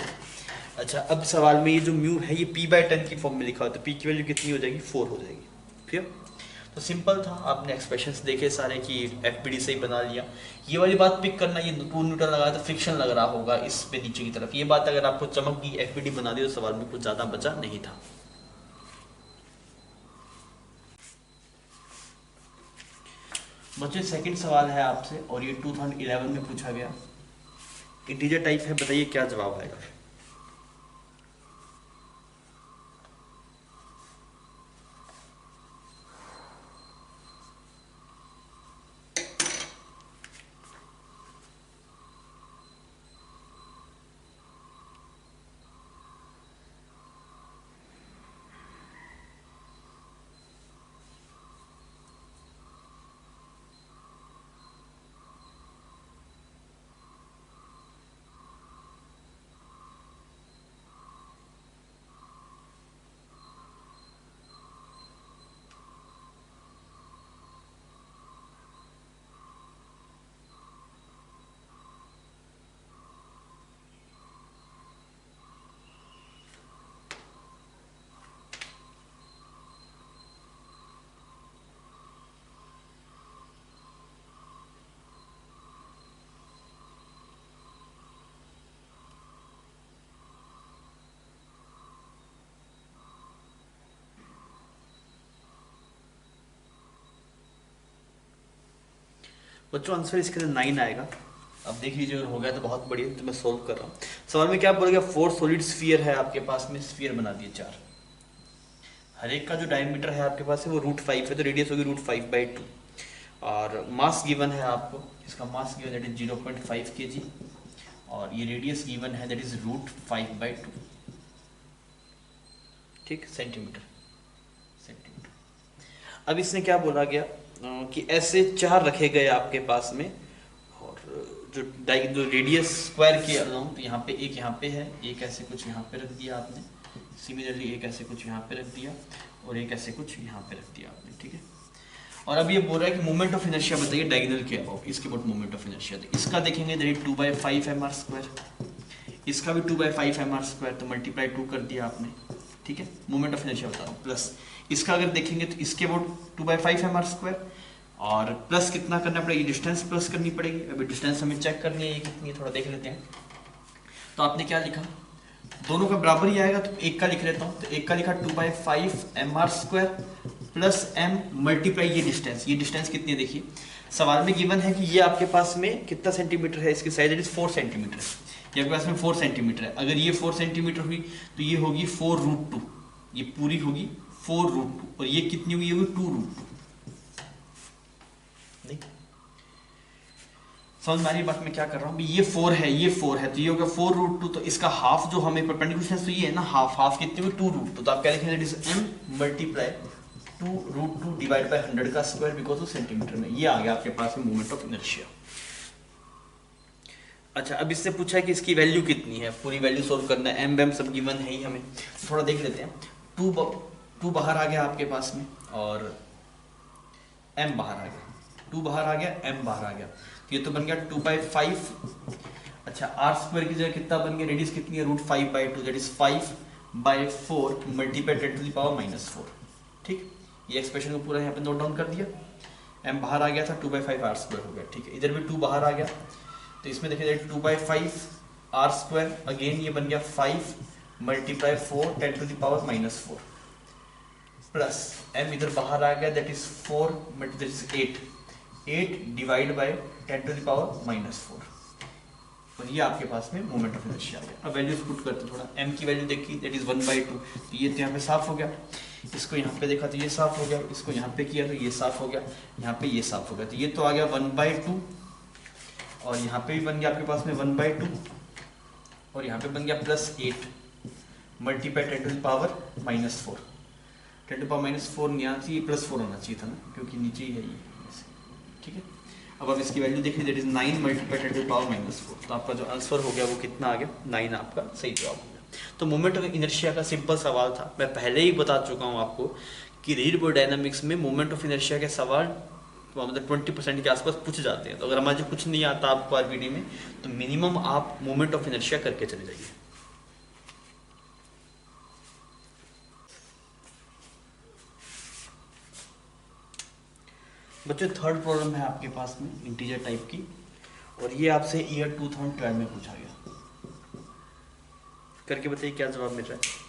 S1: अच्छा, अब सवाल में ये जो म्यू है ये p/10 की फॉर्म में लिखा हुआ है, तो p की वैल्यू कितनी हो जाएगी, 4 हो जाएगी, क्लियर। तो सिंपल था, आपने एक्सप्रेशंस देखे सारे कि एफबीडी से ही बना लिया। ये वाली बात पिक करना, ये 2 न्यूटन लगाया तो फ्रिक्शन लग रहा होगा इस पे नीचे की तरफ, ये बात अगर आपको चमक गई, एफबीडी बना दी, तो सवाल में कुछ ज़्यादा बचा नहीं था। बच्चों सेकंड सवाल है आपसे, और ये 2011 में पूछा गया, इंटीजर टाइप है, बताइए क्या जवाब आएगा। बच्चों आंसर इसके अंदर 9 आएगा। अब देख लीजिए, अगर हो गया तो बहुत बढ़िया, तो मैं सोल्व कर रहा हूँ। सवाल में क्या बोलेगा, 4 सॉलिड स्फीयर है आपके पास में, स्फीयर बना दिए 4, हर एक का जो डायमीटर है आपके पास है वो √5 है, तो रेडियस होगी √5/2, और मास गिवन है आपको, इसका mass given that is 0.5 kg, और ये रेडियस गिवन है दैट इज √5/2, ठीक, सेंटीमीटर। अब इसने क्या बोला गया कि ऐसे 4 रखे गए आपके पास में, और जो रेडियस स्क्वायर के अलाउंग, तो यहाँ पे एक यहाँ पे है, एक ऐसे कुछ यहाँ पे रख दिया आपने, सिमिलरली एक ऐसे कुछ यहाँ पे रख दिया, और एक ऐसे कुछ यहाँ पे रख दिया आपने, ठीक है। और अब ये बोल रहा है कि मोमेंट ऑफ इनर्शिया बताइए डायगोनल के अबाउट, इसके अबाउट मोमेंट ऑफ इनर्शिया। तो इसका देखेंगे दैट 2/5 mr², इसका भी 2/5 mr², तो मल्टीप्लाई 2 कर दिया आपने, ठीक है। मोमेंट ऑफ इनर्शिया बता रहा हूँ, प्लस इसका अगर देखेंगे तो इसके अबाउट 2/5 mr², और प्लस कितना करना पड़ेगा, डिस्टेंस प्लस करनी पड़ेगी। अभी डिस्टेंस हमें चेक करनी है कितनी है, थोड़ा देख लेते हैं। तो आपने क्या लिखा, दोनों का बराबर ही आएगा, तो एक का लिख लेता हूँ। तो एक का लिखा 2/5 mr² प्लस m मल्टीप्लाई ये डिस्टेंस कितनी है, देखिए सवाल में गिवन है कि ये आपके पास में कितना सेंटीमीटर है, इसकी साइज इज 4 सेंटीमीटर है, ये आपके पास में 4 सेंटीमीटर है। अगर ये 4 सेंटीमीटर हुई तो ये होगी 4√2, ये पूरी होगी 4√2, और ये कितनी होगी, ये होगी 2√2। नहीं समझ में आ रही बात मैं क्या कर रहा हूँ, ये 4 है, ये 4 है, तो ये होगा 4√2, तो इसका हाफ जो हमें परपेंडिकुलर डिस्टेंस तो ये है ना, हाफ कितनी होगी 2√2, तो आप क्या लिखेंगे, that is m multiply 2√2 divide by 100 का स्क्वायर, बिकॉज ऑफ सेंटीमीटर में। ये आ गया आपके पास में मोमेंट ऑफ इनर्शिया। अच्छा, अब इससे पूछा है कि इसकी वैल्यू कितनी है, पूरी वैल्यू सोल्व करना है, एम सब गिवन है ही हमें, थोड़ा देख लेते हैं। 2 बाहर आ गया आपके पास में, और m बाहर आ गया, 2 बाहर आ गया, m बाहर आ गया, तो ये तो बन गया 2/5। अच्छा, r² की जगह कितना बन गया, रेडियस कितनी है, √5/2, दैट इज 5/4 मल्टीप्लाई 10⁻⁻⁴, ठीक। ये एक्सप्रेशन को पूरा यहाँ पे नोट डाउन कर दिया। m बाहर आ गया था, 2/5 r² हो गया, ठीक है। इधर भी 2 बाहर आ गया, तो इसमें देखिए 2/5 r², अगेन ये बन गया 5 मल्टीप्लाई 4 10⁻⁻⁴, प्लस m इधर बाहर आ गया, that is 4 that is 8 divide by 10⁻⁻⁴, और ये आपके पास में मोमेंट ऑफ इनर्शिया आ गया। अब वैल्यूज पुट करते, थोड़ा m की वैल्यू देखी, दैट इज 1/2, तो ये तो यहाँ पे साफ हो गया, इसको यहाँ पे देखा तो ये साफ हो गया, इसको यहाँ पे किया तो ये साफ हो गया, यहाँ पे ये साफ हो गया, तो ये तो आ गया 1/2, और यहाँ पे भी बन गया आपके पास में 1/2, और यहाँ पे बन गया +8 मल्टीप्लाई 10⁻⁻⁴, 10⁻⁻⁴ नहीं आना चाहिए, +4 होना चाहिए था ना, क्योंकि नीचे ही है ये, ठीक है। अब आप इसकी वैल्यू देखिए, दैट इज 9 मल्टीप्लाई 10⁻⁻⁴, तो आपका जो आंसर हो गया वो कितना आ गया, 9 आपका सही जवाब हो गया। तो मोमेंट ऑफ इनर्शिया का सिंपल सवाल था, मैं पहले ही बता चुका हूँ आपको कि रिजिड डायनामिक्स में मोमेंट ऑफ इनर्शिया के सवाल मतलब 20% के आसपास पूछ जाते हैं। तो अगर हमारे कुछ नहीं आता आपको आरपीडी में, तो मिनिमम आप मोमेंट ऑफ इनर्शिया करके चले जाइए। बच्चों थर्ड प्रॉब्लम है आपके पास में इंटीजर टाइप की, और ये आपसे ईयर 2012 में पूछा गया। करके बताइए क्या जवाब मिल रहा है।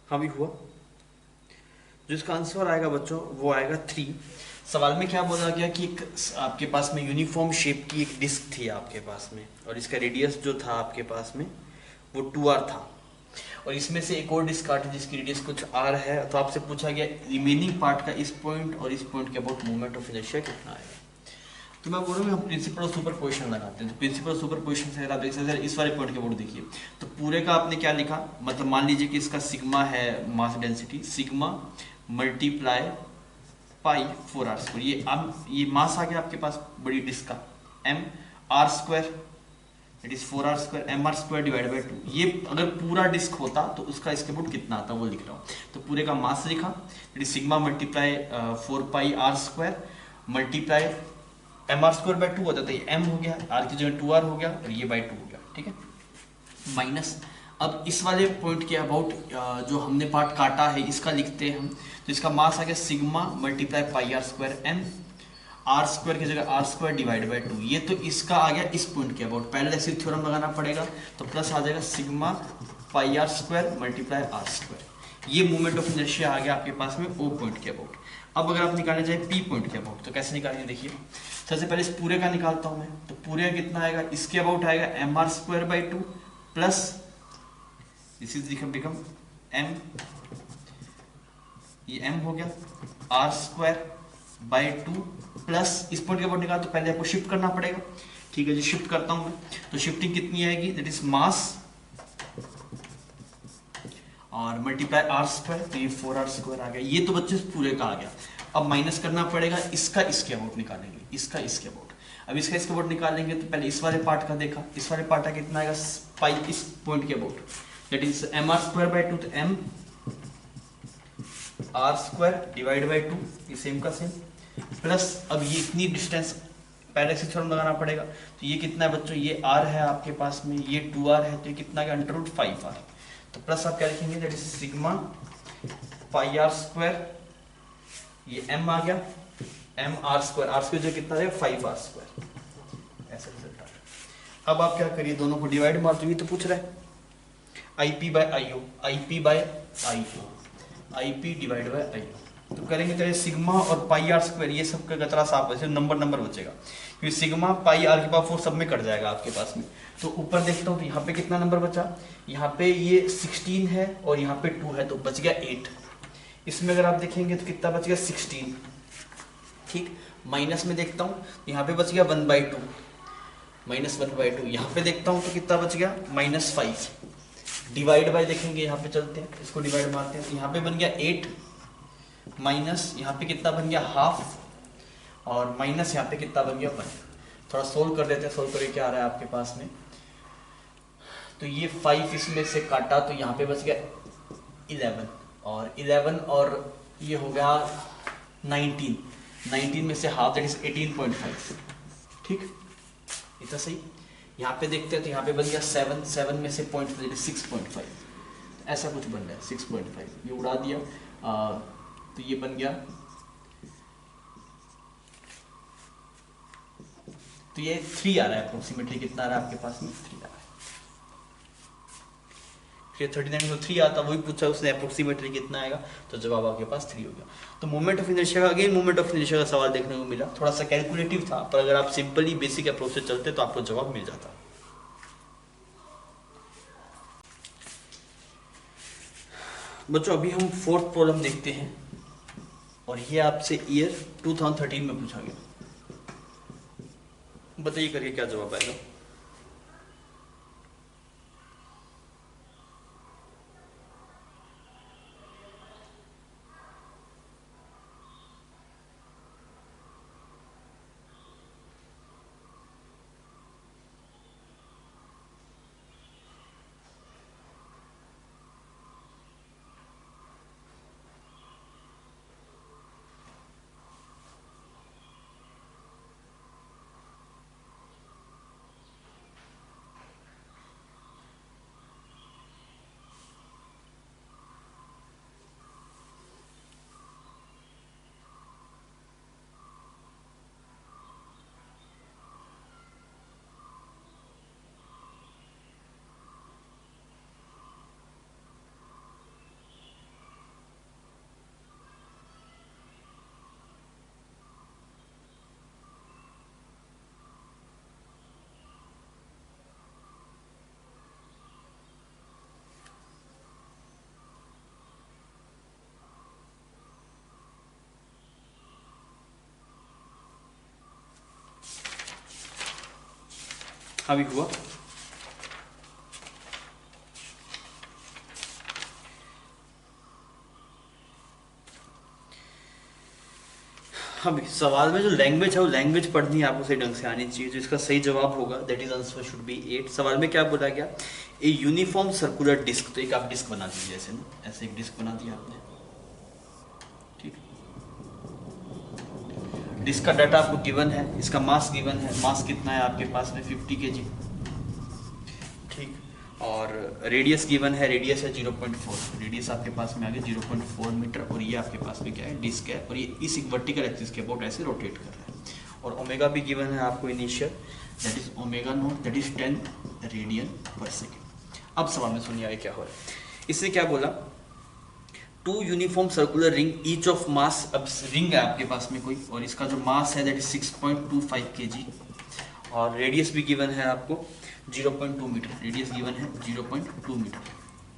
S1: हाँ भी हुआ। जो इसका आंसर आएगा बच्चों वो आएगा 3। सवाल में क्या बोला गया कि एक आपके पास में यूनिफॉर्म शेप की एक डिस्क थी आपके पास में, और इसका रेडियस जो था आपके पास में वो 2r था, और इसमें से एक और डिस्क काटी जिसकी रेडियस कुछ r है। तो आपसे पूछा गया रिमेनिंग पार्ट का इस पॉइंट और इस पॉइंट के अबाउट मोमेंट ऑफ इनर्शिया कितना आएगा। तो मैं बोल रहा हूँ हम प्रिंसिपल ऑफ सुपरपोजिशन लगाते हैं। तो प्रिंसिपल ऑफ सुपरपोजिशन से अगर आप देख सकते हैं इस वाले पॉइंट के अबाउट देखिए, तो पूरे का आपने क्या लिखा, मतलब मान लीजिए कि इसका सिग्मा है mass density, sigma multiply pi 4r²। ये मास आ गया आपके पास बड़ी डिस्क का, m r² it is 4r² mr² divide by 2। ये अगर पूरा डिस्क होता तो उसका इसके अबाउट कितना आता वो लिख रहा हूँ। तो पूरे का मास लिखा, it is sigma multiply 4πr² multiply mr² by 2 होता था, ये m हो गया, r की जगह 2r हो गया और ये बाई 2 हो गया, ठीक है। माइनस अब इस वाले पॉइंट के अबाउट जो हमने पार्ट काटा है इसका लिखते हैं हम। तो इसका मास आ गया sigma multiply πr² m r² की जगह r² डिवाइड बाई 2। ये तो इसका आ गया इस पॉइंट के अबाउट, पहले ऐसे थ्योरम लगाना पड़ेगा, तो प्लस आ जाएगा सिग्मा πr² मल्टीप्लाई r²। ये मोमेंट ऑफ इनर्शिया आ गया आपके पास में ओ पॉइंट के अबाउट। अब अगर आप निकालना चाहे पी पॉइंट के अबाउट तो कैसे निकालेंगे, देखिए सबसे पहले इस पूरे का निकालता हूं मैं। तो पूरे का कितना आएगा, इसके अबाउट आएगा mr² by 2 plus this is become m, ये m हो गया r² बाई 2 प्लस इस पॉइंट के अबाउट निकाल, तो पहले आपको शिफ्ट करना पड़ेगा, ठीक है जी। शिफ्ट करता हूं मैं, तो शिफ्टिंग कितनी आएगी, दैट इज मास और मल्टीप्लाई r², तो ये 4r² आ गया। ये तो बच्चे पूरे का आ गया। अब माइनस करना पड़ेगा इसका इसके अबाउट निकालेंगे, इसका इसके अबाउट। अब इसका इसके अबाउट निकालेंगे तो पहले इस वाले पार्ट का देखा, इस वाले पार्ट का कितना आएगा पाई इस पॉइंट के about, that is mr² by 2, तो m r² डिवाइड बाई 2, ये सेम का सेम, प्लस अब ये इतनी डिस्टेंस पहले से थ्योरम लगाना पड़ेगा। तो ये कितना है बच्चों, ये r है आपके पास में, ये 2r है, तो ये कितना है √5r। तो प्लस आप क्या लिखेंगे, दैट इज सिग्मा πr², ये m आ गया mr², जो कितना है 5r², ऐसा रिजल्ट आ रहा। अब आप क्या करिए, दोनों को डिवाइड मार दो, ये तो पूछ रहा है IP by IO, IP by IO, IP divide by IO। तो करेंगे तो सिग्मा और πr², ये सब का गतरा साफ है, नंबर बचेगा, क्योंकि सिग्मा पाई r के पावर 4 सब में कट जाएगा आपके पास में। तो ऊपर देखता हूँ तो यहाँ पे कितना नंबर बचा, यहाँ पे ये 16 है और यहाँ पे 2 है, तो बच गया 8। इसमें अगर आप देखेंगे तो कितना बच गया 16, ठीक। माइनस में देखता हूँ यहाँ पे बच गया 1/2, -1/2। यहाँ पे देखता हूँ तो कितना बच गया -5। डिवाइड बाय देखेंगे, यहाँ पे चलते हैं, इसको डिवाइड मारते हैं, तो यहाँ पे बन गया 8 माइनस यहाँ पे कितना बन गया हाफ, और माइनस यहाँ पे कितना बन गया 1। थोड़ा सोल्व कर देते हैं, सोल्व करके क्या आ रहा है आपके पास में। तो ये 5 इसमें से काटा तो यहाँ पे बच गया 11, और 11 और ये हो गया 19 में से हाफ, दैट इज 18.5, ठीक, इतना सही। यहाँ पे देखते हैं तो यहाँ पे बन गया 7 में से 0.5, 6.5। ऐसा कुछ बन रहा है 6.5, ये उड़ा दिया। तो ये बन गया, तो ये 3 आ रहा है अप्रोक्सीमेटली। कितना आ रहा है आपके पास में? 3 आ रहा है। फिर 39.3 आता, वही पूछा उसने अप्रोक्सीमेटली कितना आएगा, तो जवाब आपके पास 3 हो गया। तो मोमेंट ऑफ इनर्शिया का, अगेन मोमेंट ऑफ इनर्शिया का सवाल देखने को मिला, थोड़ा सा कैलकुलेटिव था, पर अगर आप सिंपली बेसिक अप्रोच से चलते तो आपको जवाब मिल जाता। बच्चों अभी हम 4th प्रॉब्लम देखते हैं, और ये आपसे ईयर 2013 में पूछा गया। बताइए करके क्या जवाब आएगा। अभी हुआ। अभी सवाल में जो लैंग्वेज है वो लैंग्वेज पढ़नी आपको सही ढंग से आनी चाहिए। जो इसका सही जवाब होगा that is answer should be 8। सवाल में क्या बोला गया, ए यूनिफॉर्म सर्कुलर डिस्क, तो एक आप डिस्क बना दीजिए ऐसे ना, ऐसे एक डिस्क बना दिया आपने, ठीक। डिस्क का डाटा आपको गिवन है, इसका मास गिवन है, मास कितना है आपके पास में 50 kg, ठीक। और रेडियस गिवन है, रेडियस है 0.4, रेडियस आपके पास में आ गया 0.4 मीटर, और ये आपके पास में क्या है, डिस्क है, और ये इस वर्टिकल एक्सिस के अबाउट ऐसे रोटेट कर रहा है। और ओमेगा भी गिवन है आपको initial, that is omega naught, that is 10 radian पर सेकेंड। अब सवाल में सुनिए आगे क्या हो रहा है। इसने क्या बोला, 2 uniform circular ring each of mass, अब रिंग है आपके पास में कोई, और इसका जो मास है दैट इज 6.25 kg, और रेडियस भी गिवन है आपको 0.2 मीटर, रेडियस गिवन है 0.2 मीटर,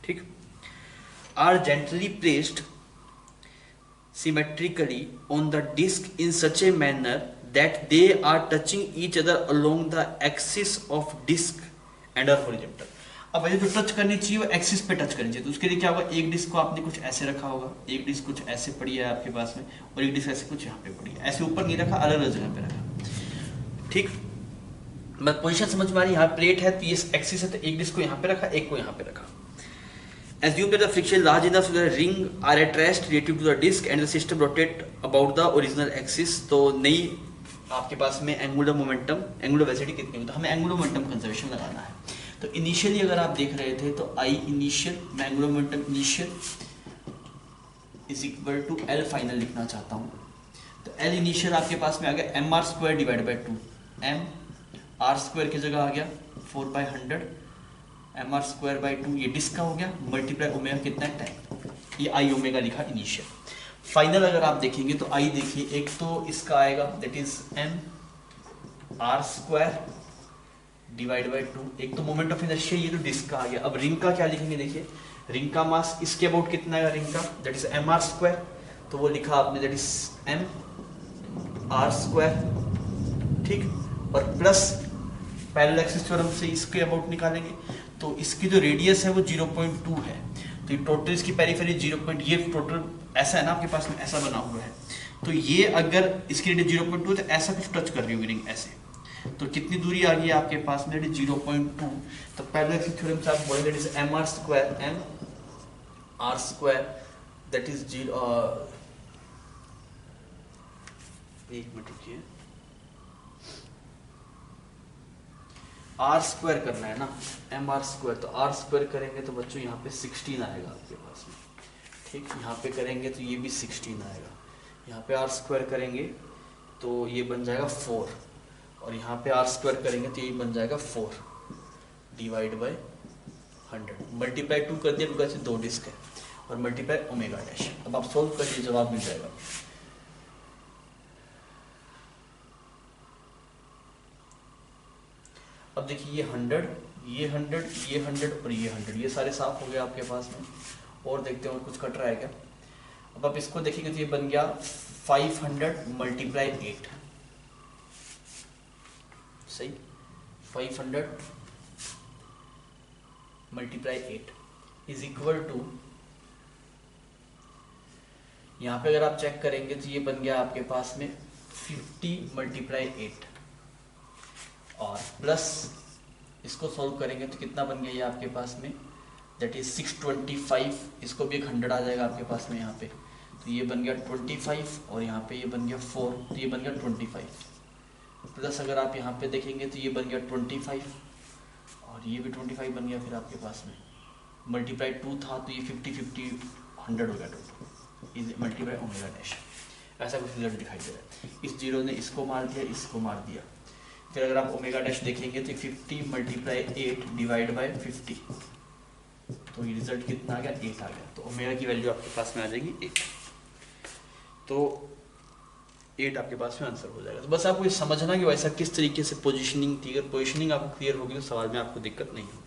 S1: ठीक। Are gently placed symmetrically on the disc in such a manner that they are touching each other along the axis of disc and are horizontal. अब ये जो touch करनी चाहिए वो एक्सिस पे touch करनी चाहिए, तो उसके लिए क्या होगा, एक डिस्क को आपने कुछ ऐसे रखा होगा, एक डिस्क कुछ ऐसे पड़ी है आपके पास में, और एक डिस्क ऐसे कुछ यहाँ पे पड़ी है, ऐसे ऊपर नहीं रखा, अलग अलग जगह पे रखा, ठीक। बस पोजीशन समझ में आ रही है, यहाँ प्लेट है तो ये एक्सिस है, तो एक डिस्क को यहाँ पे रखा, एक को यहाँ पे रखा। Assume that the friction large enough so that the ring are at rest relative to the disc and the system rotate about the original axis। तो नई आपके पास में एंगुलर मोमेंटम, एंगुलर वेलोसिटी कितनी होती है, हमें एंगुलर मोमेंटम कंजर्वेशन लगाना है। तो इनिशियली अगर आप देख रहे थे तो आई इनिशियल, मैं angular momentum initial is equal to L final लिखना चाहता हूँ। तो एल इनिशियल आपके पास में आ गया M R square divide by 2, M R square की जगह आ गया 4/100, एम आर स्क्वायर बाई 2, ये डिस्क का हो गया, मल्टीप्लाई ओमेगा कितना है 10, ये आई ओमेगा लिखा इनिशियल। फाइनल अगर आप देखेंगे तो आई देखिए, एक तो इसका आएगा that is M R square divide by 2, एक तो मोमेंट ऑफ इनर्शिया, ये तो डिस्क का आ गया। अब रिंग का क्या लिखेंगे, देखिए रिंग का मास इसके अबाउट कितना है रिंग का, that is M R square, तो वो लिखा आपने that is M R square, ठीक। और प्लस पैरेलल एक्सिस थ्योरम से इसके अबाउट निकालेंगे, तो इसकी जो रेडियस है वो 0.2 है, तो ये टोटल इसकी पेरिफेरी 0. ये टोटल ऐसा है ना आपके पास में, ऐसा बना हुआ है, तो ये अगर इसकी रेडियस 0.2 तो ऐसा कुछ टच कर रही होगी रिंग ऐसे, तो कितनी दूरी आ गई है आपके पास में 0.2। तो पैरेलल एक्सिस थ्योरम से आप बोले that is M R square that is 0, एक मिनट रुकिए, आर स्क्वायर करना है ना, एम आर स्क्वायर, तो आर स्क्वायर करेंगे तो बच्चों यहाँ पे 16 आएगा आपके पास में, ठीक। यहाँ पे करेंगे तो ये भी 16 आएगा, यहाँ पे आर स्क्वायर करेंगे तो ये बन जाएगा 4, और यहाँ पे आर स्क्वायर करेंगे तो ये बन जाएगा 4 डिवाइड बाय 100, मल्टीप्लाई 2 कर दिया बिकॉज 2 डिस्क है, और मल्टीप्लाई ओमेगा डैश। अब आप सोल्व करिए, जवाब मिल जाएगा। अब देखिए ये 100, ये 100, ये 100 और ये 100, ये सारे साफ हो गए आपके पास में। और देखते हैं और कुछ कट रहा है क्या। अब आप इसको देखिएगा तो ये बन गया 500 मल्टीप्लाई 8, सही, 500 मल्टीप्लाई 8 इज इक्वल टू, यहाँ पे अगर आप चेक करेंगे तो ये बन गया आपके पास में 50 मल्टीप्लाई 8, और प्लस इसको सॉल्व करेंगे तो कितना बन गया ये आपके पास में, दैट इज 625, इसको भी एक 100 आ जाएगा आपके पास में यहाँ पे, तो ये बन गया 25, और यहाँ पे ये बन गया 4, तो ये बन गया 25, प्लस अगर आप यहाँ पे देखेंगे तो ये बन गया 25, और ये भी 25 बन गया फिर आपके पास में, मल्टीप्लाई 2 था तो ये 50 50 100 हो गया total, is multiply omega dash. ऐसा कुछ रिजल्ट दिखाई दे रहा है। इस जीरो ने इसको मार दिया, इसको मार दिया, फिर अगर आप ओमेगा डैश देखेंगे तो 50 मल्टीप्लाई 8 डिवाइड बाय 50, तो ये रिजल्ट कितना आ गया, 8 आ गया। तो ओमेगा की वैल्यू आपके पास में आ जाएगी 8, तो 8 आपके पास में आंसर हो जाएगा। तो बस आपको ये समझना कि वैसा किस तरीके से पोजीशनिंग थी, अगर पोजीशनिंग आपको क्लियर होगी तो सवाल में आपको दिक्कत नहीं होगी।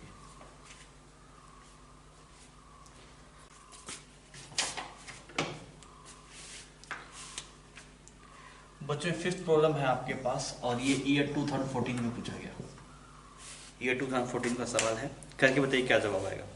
S1: बच्चों 5th प्रॉब्लम है आपके पास, और ये ईयर 2014 में पूछा गया, ईयर 2014 का सवाल है। करके बताइए क्या जवाब आएगा।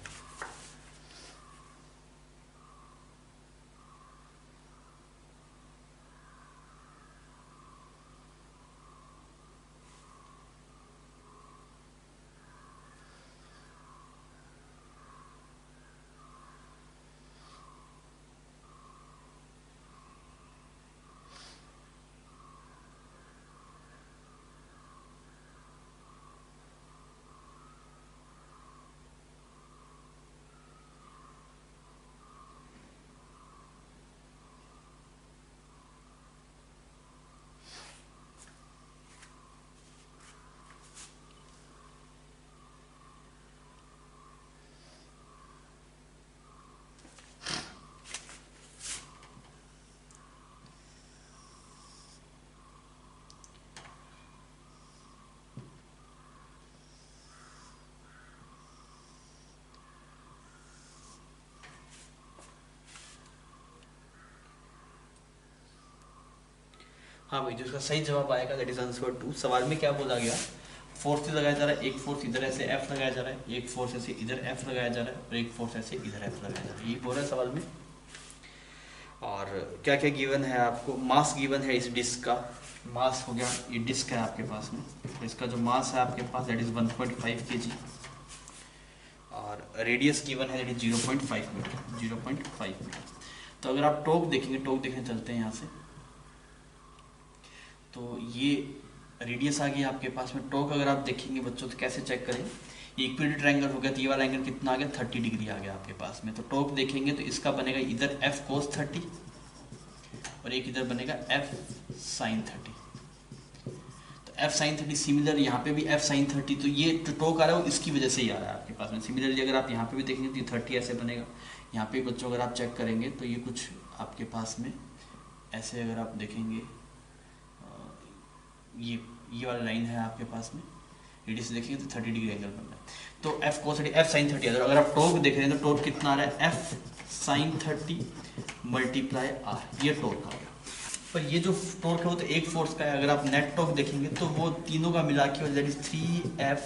S1: हाँ भाई, जो इसका सही जवाब आएगा दैट इज आंसर 2। सवाल में क्या बोला गया, फोर्स लगाया जा रहा है, एक फोर्स इधर ऐसे एफ लगाया जा रहा है, एक फोर्स ऐसे इधर एफ लगाया जा रहा है, और एक फोर्स ऐसे इधर एफ लगाया जा रहा है, यही बोल रहा है सवाल में। और क्या क्या गिवन है आपको, मास गिवन है इस डिस्क का, मास हो गया, ये डिस्क है आपके पास में, तो इसका जो मास है आपके पास दैट इज 1.5 kg, और रेडियस गिवन है दैट इज 0.5 मीटर, 0.5 मीटर। तो अगर आप टॉर्क देखेंगे, टॉर्क देखने चलते हैं यहाँ से, तो ये रेडियस आ गई आपके पास में। टॉर्क अगर आप देखेंगे बच्चों तो कैसे चेक करें, ये इक्विलेटरल एंगल हो गया, तो ये वाला एंगल कितना आ गया, 30 डिग्री आ गया आपके पास में। तो टॉर्क देखेंगे तो इसका बनेगा इधर एफ कोस 30, और एक इधर बनेगा एफ साइन 30। तो एफ साइन 30 सिमिलर, यहाँ पे भी एफ साइन 30, तो ये जो टॉर्क आ रहा है वो इसकी वजह से ही आ रहा है आपके पास में। सिमिलरली अगर आप यहाँ पे भी देखेंगे तो ये 30 ऐसे बनेगा, यहाँ पे बच्चों अगर आप चेक करेंगे तो ये कुछ आपके पास में ऐसे अगर आप देखेंगे, ये वाला लाइन है आपके पास में, रेडियस देखेंगे तो 30 डिग्री एंगल बन रहा है। तो एफ कोस 30, एफ साइन 30 अगर आप टॉर्क देख रहे हैं तो टॉर्क कितना आ रहा है, एफ साइन 30 मल्टीप्लाई आर, ये टॉर्क आ गया। पर ये जो टॉर्क है वो तो एक फोर्स का है, अगर आप नेट टॉर्क देखेंगे तो वो तीनों का मिला के that is 3F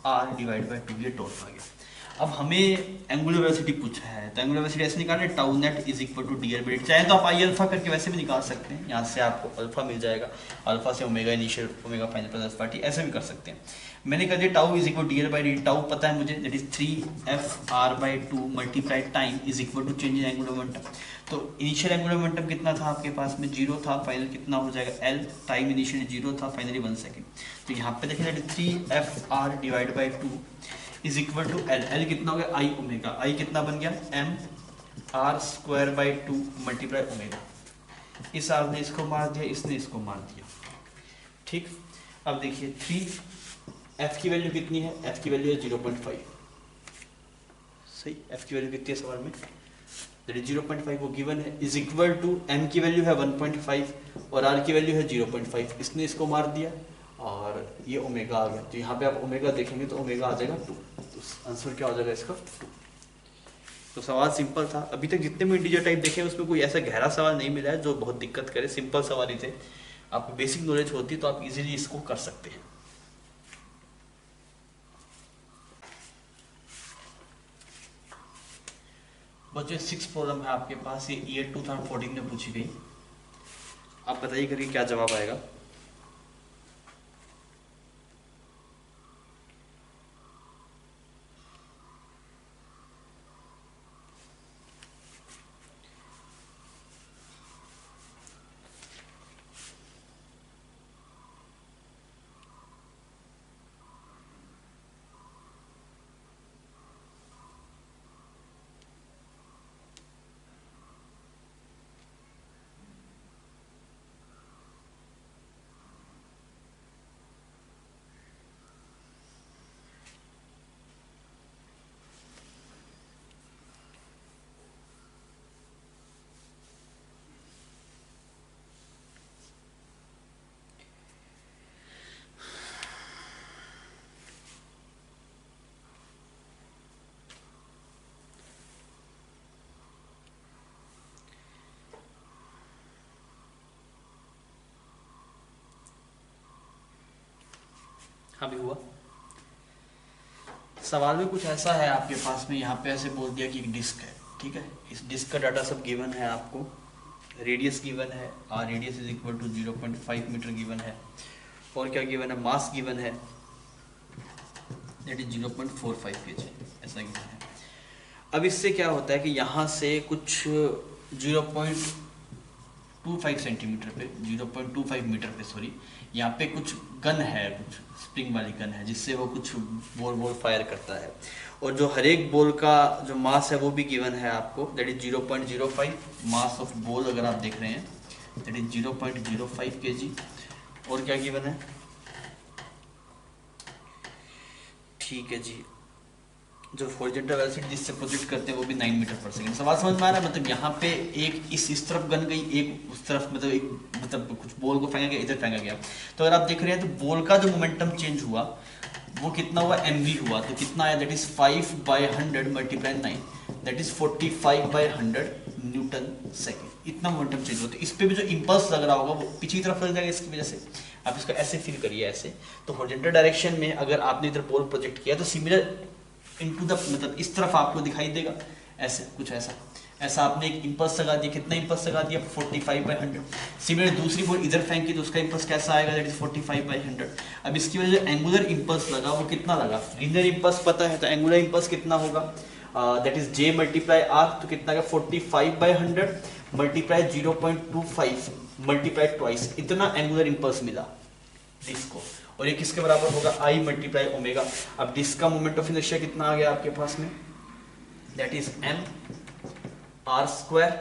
S1: R divide by 2, ये टॉर्क आ गया। अब हमें एंगुलर वेलोसिटी पूछा है, तो एंगुलर वेलोसिटी ऐसे निकालना है, tau net is equal to D R by D. चाहे तो आप आई अल्फा करके वैसे भी निकाल सकते हैं, यहाँ से आपको अल्फा मिल जाएगा, अल्फा से omega initial, omega final plus alpha T, ऐसे भी कर सकते हैं। मैंने कर दिया tau is equal D R by D, tau पता है मुझे, that is 3f/2 multiply time is equal to change in angular momentum. तो इनिशियल एंगुलर मोमेंटम कितना था आपके पास में, 0 था, फाइनल कितना हो जाएगा l, टाइम इनिशियल 0 था, फाइनली 1 सेकेंड। तो यहाँ पे देखें that is 3f/r divide by 2 is equal to L, L कितना हो गया आई ओमेगा, आई कितना बन गया m r square by 2 multiply omega. इस आर ने इसको मार दिया, इसने इसको मार दिया, ठीक। अब देखिए 3f की वैल्यू कितनी है, f की वैल्यू है 0.5, सही, f की वैल्यू कितनी है सवाल में, दैट इज 0.5 वो गिवन है, इज इक्वल टू m की वैल्यू है 1.5 और r की वैल्यू है 0.5, इसने इसको मार दिया और ये ओमेगा आ गया। तो यहाँ पे आप ओमेगा देखेंगे तो ओमेगा आ जाएगा 2, तो आंसर क्या हो जाएगा इसका 2। तो सवाल सिंपल था, अभी तक जितने भी इंटीजर टाइप देखे उसमें कोई ऐसा गहरा सवाल नहीं मिला है जो बहुत दिक्कत करे, सिंपल सवाल ही थे। आपको बेसिक नॉलेज होती तो आप इजीली इसको कर सकते हैं। बच्चों 6 प्रॉब्लम है आपके पास, ये ईयर 2014 में पूछी गई। आप बताइए करके क्या जवाब आएगा। हाँ भी हुआ। सवाल में कुछ ऐसा है आपके पास में, यहाँ पे ऐसे बोल दिया कि एक डिस्क है, ठीक है, इस डिस्क का डाटा सब गिवन है आपको, रेडियस गिवन है, R radius is equal to 0.5 metre given है, और क्या गिवन है, मास गिवन है दैट इज 0.45 kg, ऐसा गिवन है। अब इससे क्या होता है कि यहाँ से कुछ 0.25 सेंटीमीटर पे, 0.25 मीटर पे सॉरी, यहाँ पे कुछ गन है, कुछ स्प्रिंग वाली गन है जिससे वो कुछ बॉल फायर करता है, और जो हर एक बॉल का जो मास है वो भी गिवन है आपको, that is 0.05 mass of ball, अगर आप देख रहे हैं दैट इज 0.05 kg। और क्या गिवन है, ठीक है जी, जो हॉरिजॉन्टल वेलोसिटी जिससे प्रोजेक्ट करते हैं वो भी 9 मीटर पर सेकंड। सवाल समझ में आ रहा है, मतलब यहाँ पे एक इस तरफ गन गई, एक उस तरफ, मतलब एक मतलब कुछ बॉल को फेंका गया, इधर फेंका गया। तो अगर आप देख रहे हैं तो बॉल का जो मोमेंटम चेंज हुआ वो कितना हुआ, mv हुआ, तो कितना आया, that is 5/100 multiply 9, that is 45/100 Newton second, इतना मोमेंटम चेंज हुआ। तो इस पर भी जो इम्पल्स लग रहा होगा वो पीछे की तरफ लग जाएगा, इसकी वजह से आप इसको ऐसे फील करिए ऐसे। तो हॉरिजॉन्टल डायरेक्शन में अगर आपने इधर बॉल प्रोजेक्ट किया तो सिमिलर इनटू द, मतलब इस तरफ आपको दिखाई देगा ऐसे, कुछ ऐसा ऐसा आपने एक इम्पल्स लगा दिया, कितना इम्पल्स लगा दिया, 45/100। सिमिलर दूसरी बॉल इधर फेंकी तो उसका इम्पल्स कैसा आएगा, दैट इज 45/100। अब इसकी वजह से एंगुलर इम्पल्स लगा वो कितना लगा, लीनियर इम्पल्स पता है, तो एंगुलर इम्पल्स कितना होगा, that is j multiply r, तो कितना का 45/100 मल्टीप्लाई 0.25 मल्टीप्लाई ट्वाइस, इतना एंगुलर इम्पल्स मिला डिस्क को, और ये किसके बराबर होगा, I मल्टीप्लाई ओमेगा। अब डिस्क का मोमेंट ऑफ इनर्शिया कितना आ गया आपके पास में, that is mr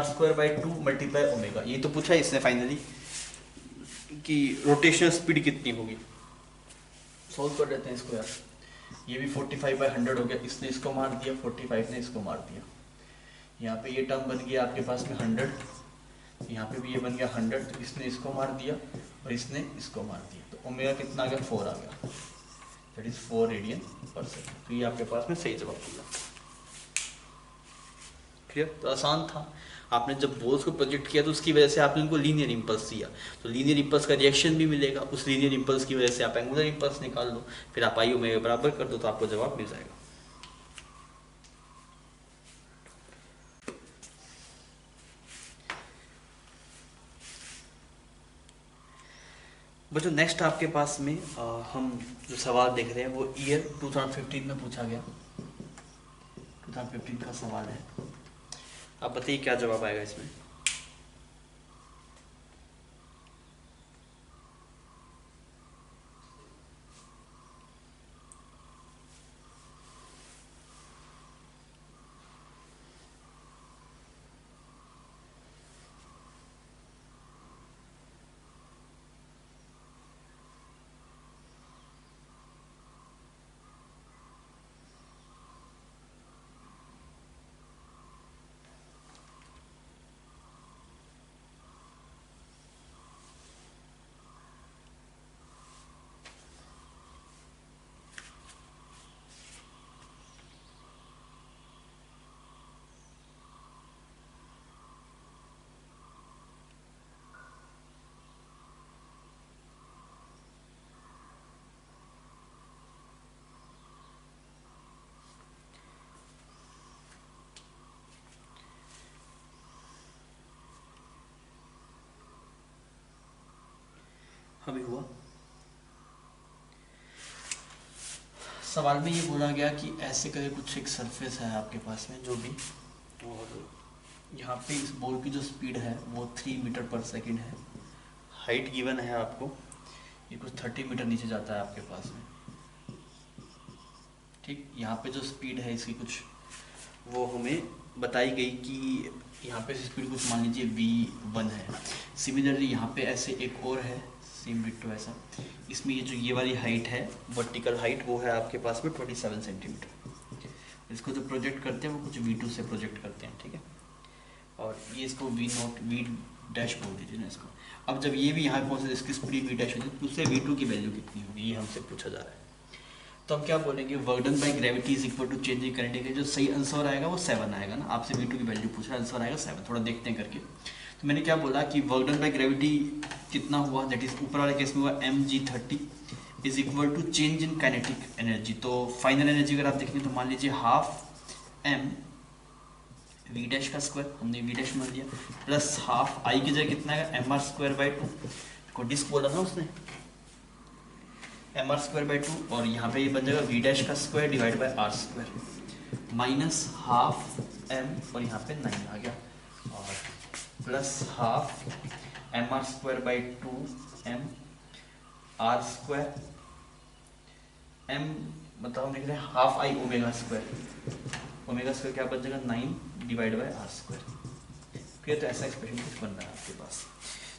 S1: square by 2 multiply omega. ये तो पूछा है इसने फाइनली कि रोटेशनल स्पीड कितनी होगी। सॉल्व कर लेते हैं इसको यार। ये भी 45/100 हो गया, इसने इसको मार दिया, 45 ने इसको मार दिया। यहाँ पे ये टर्म बन गया आपके पास में 100, यहाँ पे भी ये बन गया 100, तो इसने इसको मार दिया और इसने इसको मार दिया, तो ओमेगा कितना आ गया, 4 आ गया, दैट इज 4 रेडियन पर सेकंड। तो ये आपके पास में सही जवाब मिला। क्लियर? तो आसान था। आपने जब बोल्स को प्रोजेक्ट किया तो उसकी वजह से आपने उनको लीनियर इंपल्स दिया, तो लीनियर इंपल्स का रिएक्शन भी मिलेगा, उस लीनियर इंपल्स की वजह से आप एंगुलर इंपल्स निकाल लो, फिर आप आई ओमेगा बराबर कर दो तो आपको जवाब मिल जाएगा। बच्चों नेक्स्ट आपके पास में हम जो सवाल देख रहे हैं वो ईयर 2015 में पूछा गया, 2015 का सवाल है। आप बताइए क्या जवाब आएगा इसमें। अभी हुआ सवाल में ये बोला गया कि ऐसे करके कुछ एक सरफेस है आपके पास में जो भी, और यहाँ पे इस बॉल की जो स्पीड है वो 3 मीटर पर सेकंड है, हाइट गिवन है आपको, ये कुछ 30 मीटर नीचे जाता है आपके पास में, ठीक। यहाँ पे जो स्पीड है इसकी कुछ वो हमें बताई गई कि यहाँ पे स्पीड कुछ मान लीजिए v1 है। सिमिलरली यहाँ पे ऐसे एक और है सेम डिट्टो ऐसा, इसमें ये जो ये वाली हाइट है वर्टिकल हाइट वो है आपके पास में 27 सेंटीमीटर। इसको जो प्रोजेक्ट करते हैं वो कुछ v2 से प्रोजेक्ट करते हैं, ठीक है। और ये इसको v डैश बोल दीजिए ना इसको। अब जब ये भी यहाँ पहुँचे इसकी स्पीड v डैश होगी तो उससे v2 की वैल्यू कितनी होगी ये हमसे पूछा जा रहा है। तो हम क्या बोलेंगे, work done by gravity is equal to change in kinetic energy. जो सही आंसर आएगा वो 7 आएगा ना, आपसे v2 की वैल्यू पूछ रहा है, आंसर आएगा 7। थोड़ा देखते हैं करके। तो मैंने क्या बोला कि वर्क डन बाय ग्रेविटी कितना हुआ, दैट इज ऊपर वाले केस में हुआ mg30 is equal to change in kinetic energy. तो फाइनल एनर्जी अगर आप देखेंगे तो मान लीजिए हाफ m v डैश का स्क्वायर, हमने v डैश मान लिया, प्लस हाफ i की जगह कितना है mr²/2 को डिस्क बोला ना उसने mr²/2, और यहाँ पे ये बन जाएगा v डैश का square divide bye r² minus half m और यहाँ पे 9 आ गया, और plus half mr²/2 m r² m मतलब हम लिख रहे हैं हाफ i ओमेगा स्क्वायर क्या बन जाएगा 9 डिवाइड बाय r²। फिर तो ऐसा एक्सप्रेशन कुछ बन रहा है आपके पास।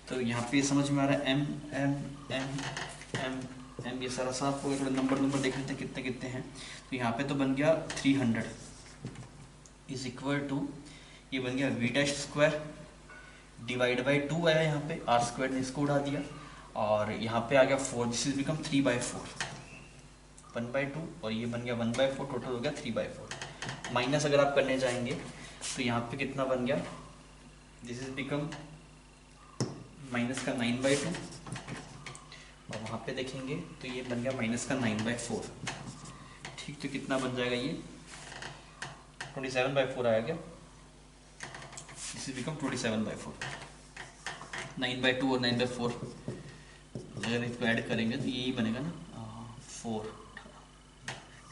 S1: तो यहाँ पे समझ में आ रहा है m ये सारा साफ हो गया। थोड़ा नंबर देख लेते हैं कितने कितने हैं। तो यहाँ पे तो बन गया 300 इज इक्वल टू ये बन गया v dash square divide by 2 आया, यहाँ पे r² ने इसको उड़ा दिया, और यहाँ पे आ गया 4, दिस इज बिकम 3/4 1/2, और ये बन गया 1/4, टोटल हो गया 3/4। माइनस अगर आप करने जाएंगे तो यहाँ पे कितना बन गया, दिस इज बिकम माइनस का 9/2, और वहाँ पे देखेंगे तो ये बन गया माइनस का 9/4, ठीक। तो कितना बन जाएगा ये 27/4 आया क्या, दिस इज बिकम 27/4। 9/2 और 9/4 अगर इसको ऐड करेंगे तो यही बनेगा ना 4,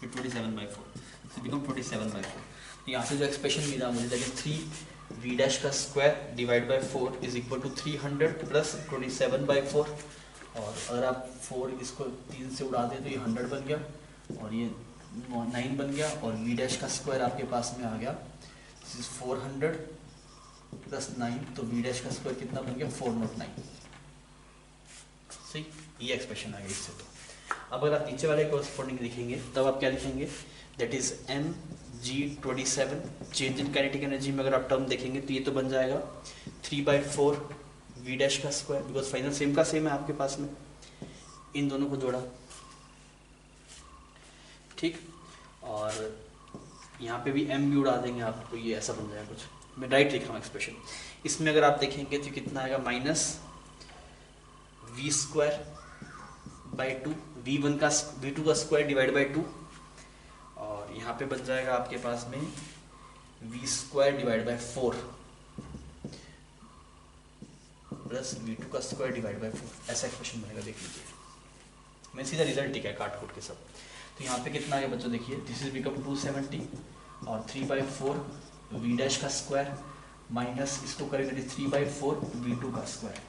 S1: 27/4 बिकम 27/4। तो यहाँ से जो एक्सप्रेशन मिला मुझे दैट इज 3 v डैश का square divide by 4 is equal to 300 plus 27/4, और अगर आप 4 इसको 3 से उड़ा दें तो ये 100 बन गया, और ये 9 बन गया, और v डैश का स्क्वायर आपके पास में आ गया दिस इज 400 प्लस 9, तो v डैश का स्क्वायर कितना बन गया 409। सही, ये एक्सप्रेशन आ गया इससे। तो अब अगर आप नीचे वाले कोरस्पॉन्डिंग लिखेंगे तब आप क्या लिखेंगे, that is mg27 change in kinetic energy में अगर आप टर्म देखेंगे तो ये तो बन जाएगा 3/4 v डैश का स्क्वायर, बिकॉज फाइनल सेम का सेम है आपके पास में, इन दोनों को जोड़ा, ठीक। और यहाँ पे भी m भी उड़ा देंगे आपको, ये ऐसा बन जाएगा कुछ, मैं राइट लिख रहा हूँ एक्सप्रेशन। इसमें अगर आप देखेंगे तो कितना आएगा, minus V square by two, V two का स्क्वायर डिवाइड बाई टू, और यहाँ पे बन जाएगा आपके पास में V square divide by four plus वी2 का स्क्वायर डिवाइड बाई फोर, ऐसा एक्सप्रेशन बनेगा। देख लीजिए, मैं सीधा रिजल्ट लिखा है काट कूट के सब। तो यहाँ पे कितना आ गया बच्चों, देखिए दिस इज बिकम 270 और 3/4 वी डैश का स्क्वायर माइनस इसको करेंगे 3/4 वी2 का स्क्वायर,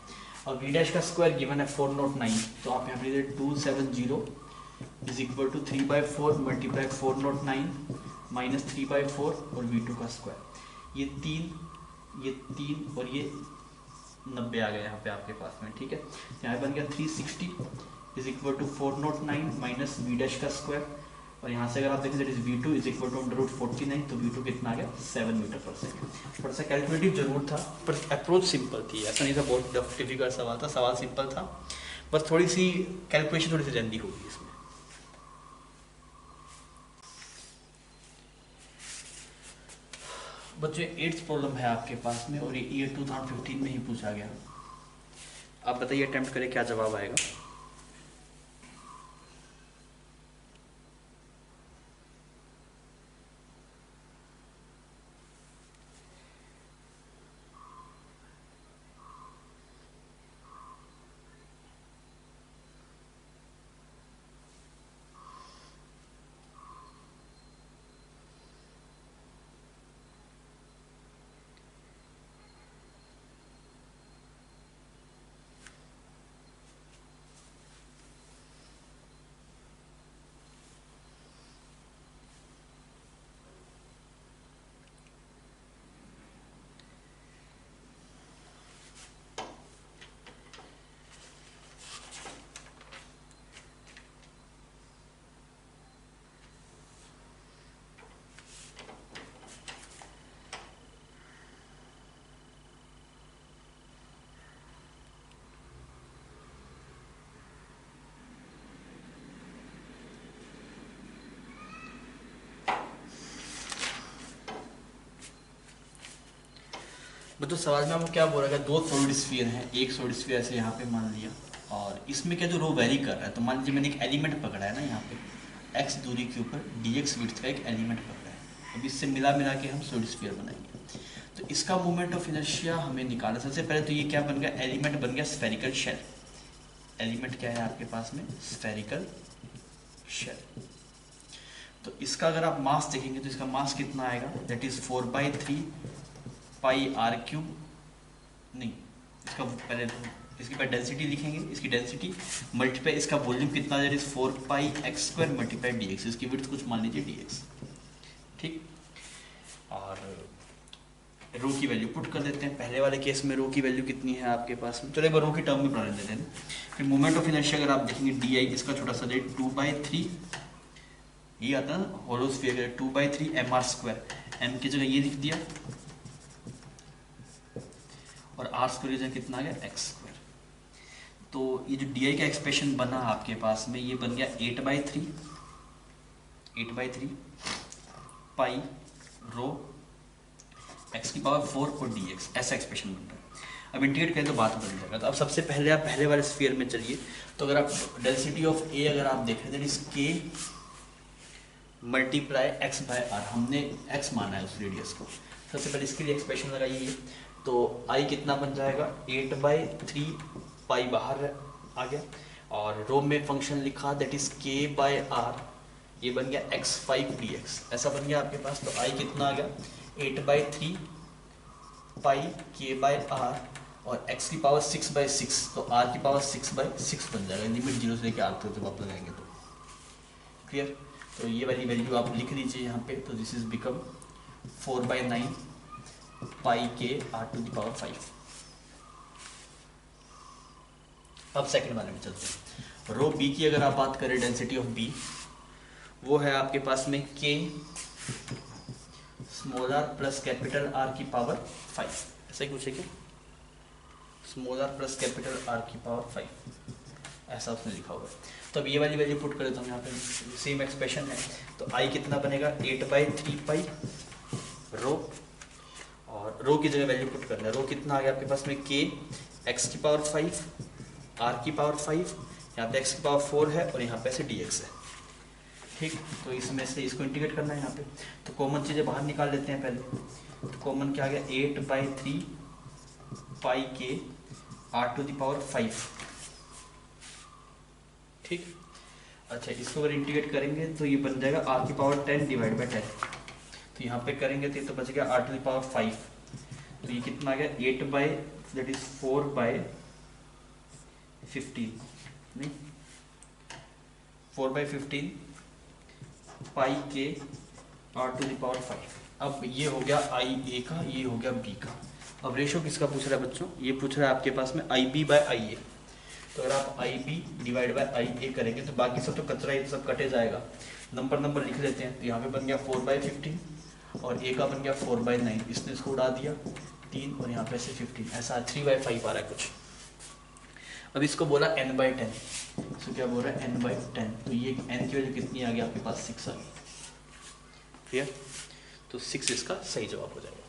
S1: और वी डैश का स्क्वायर गिवन है 409, तो आप यहाँ पे 270 is equal to 3/4 multiply 409 minus 3/4 और वी2 का स्क्वायर, ये तीन और ये 90 आ गया यहाँ पे आपके पास में, ठीक है। यहाँ पे बन गया 360 is equal to 409 minus V dash का स्क्वायर, और यहाँ से अगर आप देखें दैट इज वी2 इज इक्वल टू √49, तो वी2 कितना आ गया 7 मीटर पर सेकेंड। थोड़ा सा कैलकुलेटिव जरूर था पर अप्रोच सिंपल थी, ऐसा नहीं था बहुत डिफिकल्ट सवाल था, सवाल सिंपल था, बस थोड़ी सी कैलकुलेशन थोड़ी सी लेंदी होगी इसमें। बच्चों 8th प्रॉब्लम है आपके पास में, और ये 2015 में ही पूछा गया। आप बताइए अटेम्प्ट करें क्या जवाब आएगा। मतलब सवाल में आपको क्या बोल रहा है, दो सॉलिड स्फीयर हैं, एक सॉलिड स्फीयर ऐसे यहाँ पे मान लिया, और इसमें क्या जो रो वेरी कर रहा है, तो मान लीजिए मैंने एक एलिमेंट पकड़ा है ना यहाँ पे x दूरी के ऊपर dx विड्थ का एक एलिमेंट पकड़ा है। अब इससे मिला के हम सॉलिड स्फीयर बनाएंगे, तो इसका मोमेंट ऑफ इनर्शिया हमें निकालना। सबसे पहले तो ये क्या बन गया, एलिमेंट बन गया स्फेरिकल शेल। एलिमेंट क्या है आपके पास में, स्फेरिकल शेल। तो इसका अगर आप मास देखेंगे तो इसका मास कितना आएगा, that is 4/3 pi R cube, नहीं इसका पहले इसके बाद डेंसिटी लिखेंगे, इसकी डेंसिटी मल्टीप्लाई इसका वॉल्यूम कितना, that is 4πx² multiply dx, इसकी विड्थ कुछ मान लीजिए dx, ठीक। और रो की वैल्यू पुट कर देते हैं। पहले वाले केस में रो की वैल्यू कितनी है आपके पास में, चलो एक बार रो की टर्म में बना देते हैं। फिर मोमेंट ऑफ इनर्शिया अगर आप देखेंगे डी, इसका छोटा सा रेट 2/3, ये आता है ना होलो स्फीयर, 2/3 mr², m की जगह ये लिख दिया, और r² जगह कितना आ गया x²। तो ये जो डी का एक्सप्रेशन बना आपके पास में, ये बन गया 8/3 पाई रो x की पावर 4 और dx, ऐसा एक्सप्रेशन बन रहा है। अब इंटीग्रेट करें तो बात बन जाएगा। तो अब सबसे पहले आप पहले वाले स्फीयर में चलिए, तो अगर आप डेंसिटी ऑफ ए अगर आप देखें that is k multiply x/r, हमने x माना है उस रेडियस को। सबसे पहले इसके लिए एक्सप्रेशन लगाइए, तो i कितना बन जाएगा 8/3 पाई बाहर आ गया, और रो में फंक्शन लिखा दैट इज k/r, ये बन गया x5 dx, ऐसा बन गया आपके पास। तो i कितना आ गया 8/3 पाई k/r, और x की पावर 6/6, तो r की पावर 6/6 बन जाएगा। लिमिट 0 से लेकर r तक जब आप लगाएंगे तो क्लियर। तो ये वाली वैल्यू आप लिख लीजिए यहाँ पे, तो this is become 4/9 pi k/r⁵। अब सेकंड वाले में चलते हैं। रो बी की अगर आप बात करें, डेंसिटी ऑफ बी वो है आपके पास में k small r plus capital R की पावर 5, ऐसा ही कुछ है क्या, small r plus capital R की पावर 5। ऐसा उसने लिखा हुआ है। तो अब ये वाली वैल्यू पुट कर देता हूँ यहाँ पे, सेम एक्सप्रेशन है। तो आई कितना बनेगा 8/3 रो, और रो की जगह वैल्यू पुट करना है। रो कितना आ गया आपके पास में k x⁵ r⁵ यहाँ पे x⁴ है और यहाँ पे ऐसे dx है। ठीक, तो इसमें से इसको इंटीग्रेट करना है यहाँ पे। तो कॉमन चीज़ें बाहर निकाल लेते हैं पहले। तो कॉमन क्या आ गया 8/3 πk r⁵। ठीक, अच्छा इसको अगर इंटीग्रेट करेंगे तो ये बन जाएगा r⁻10 / 10। तो यहाँ पे करेंगे तो ये तो बच गया r⁵। तो ये कितना आ गया 4/15 नहीं 4/15 πk r⁵। अब ये हो गया आई ए का, ये हो गया बी का। अब रेशो किसका पूछ रहा है बच्चों, ये पूछ रहा है आपके पास में IB/IA। तो अगर आप IB / IA करेंगे तो बाकी सब तो कचरा, ये सब कटे जाएगा। नंबर लिख लेते हैं। तो यहाँ पे बन गया 4/15 और ए का बन गया 4/9, इसने इसको उड़ा दिया 3 और यहाँ पे से 15, ऐसा 3/5 आ रहा है कुछ। अब इसको बोला n/10, इसको क्या बोल रहा है n/10। तो ये n की वैल्यू कितनी आ गई आपके पास 6 आ गई। क्लियर, तो 6 इसका सही जवाब हो जाएगा।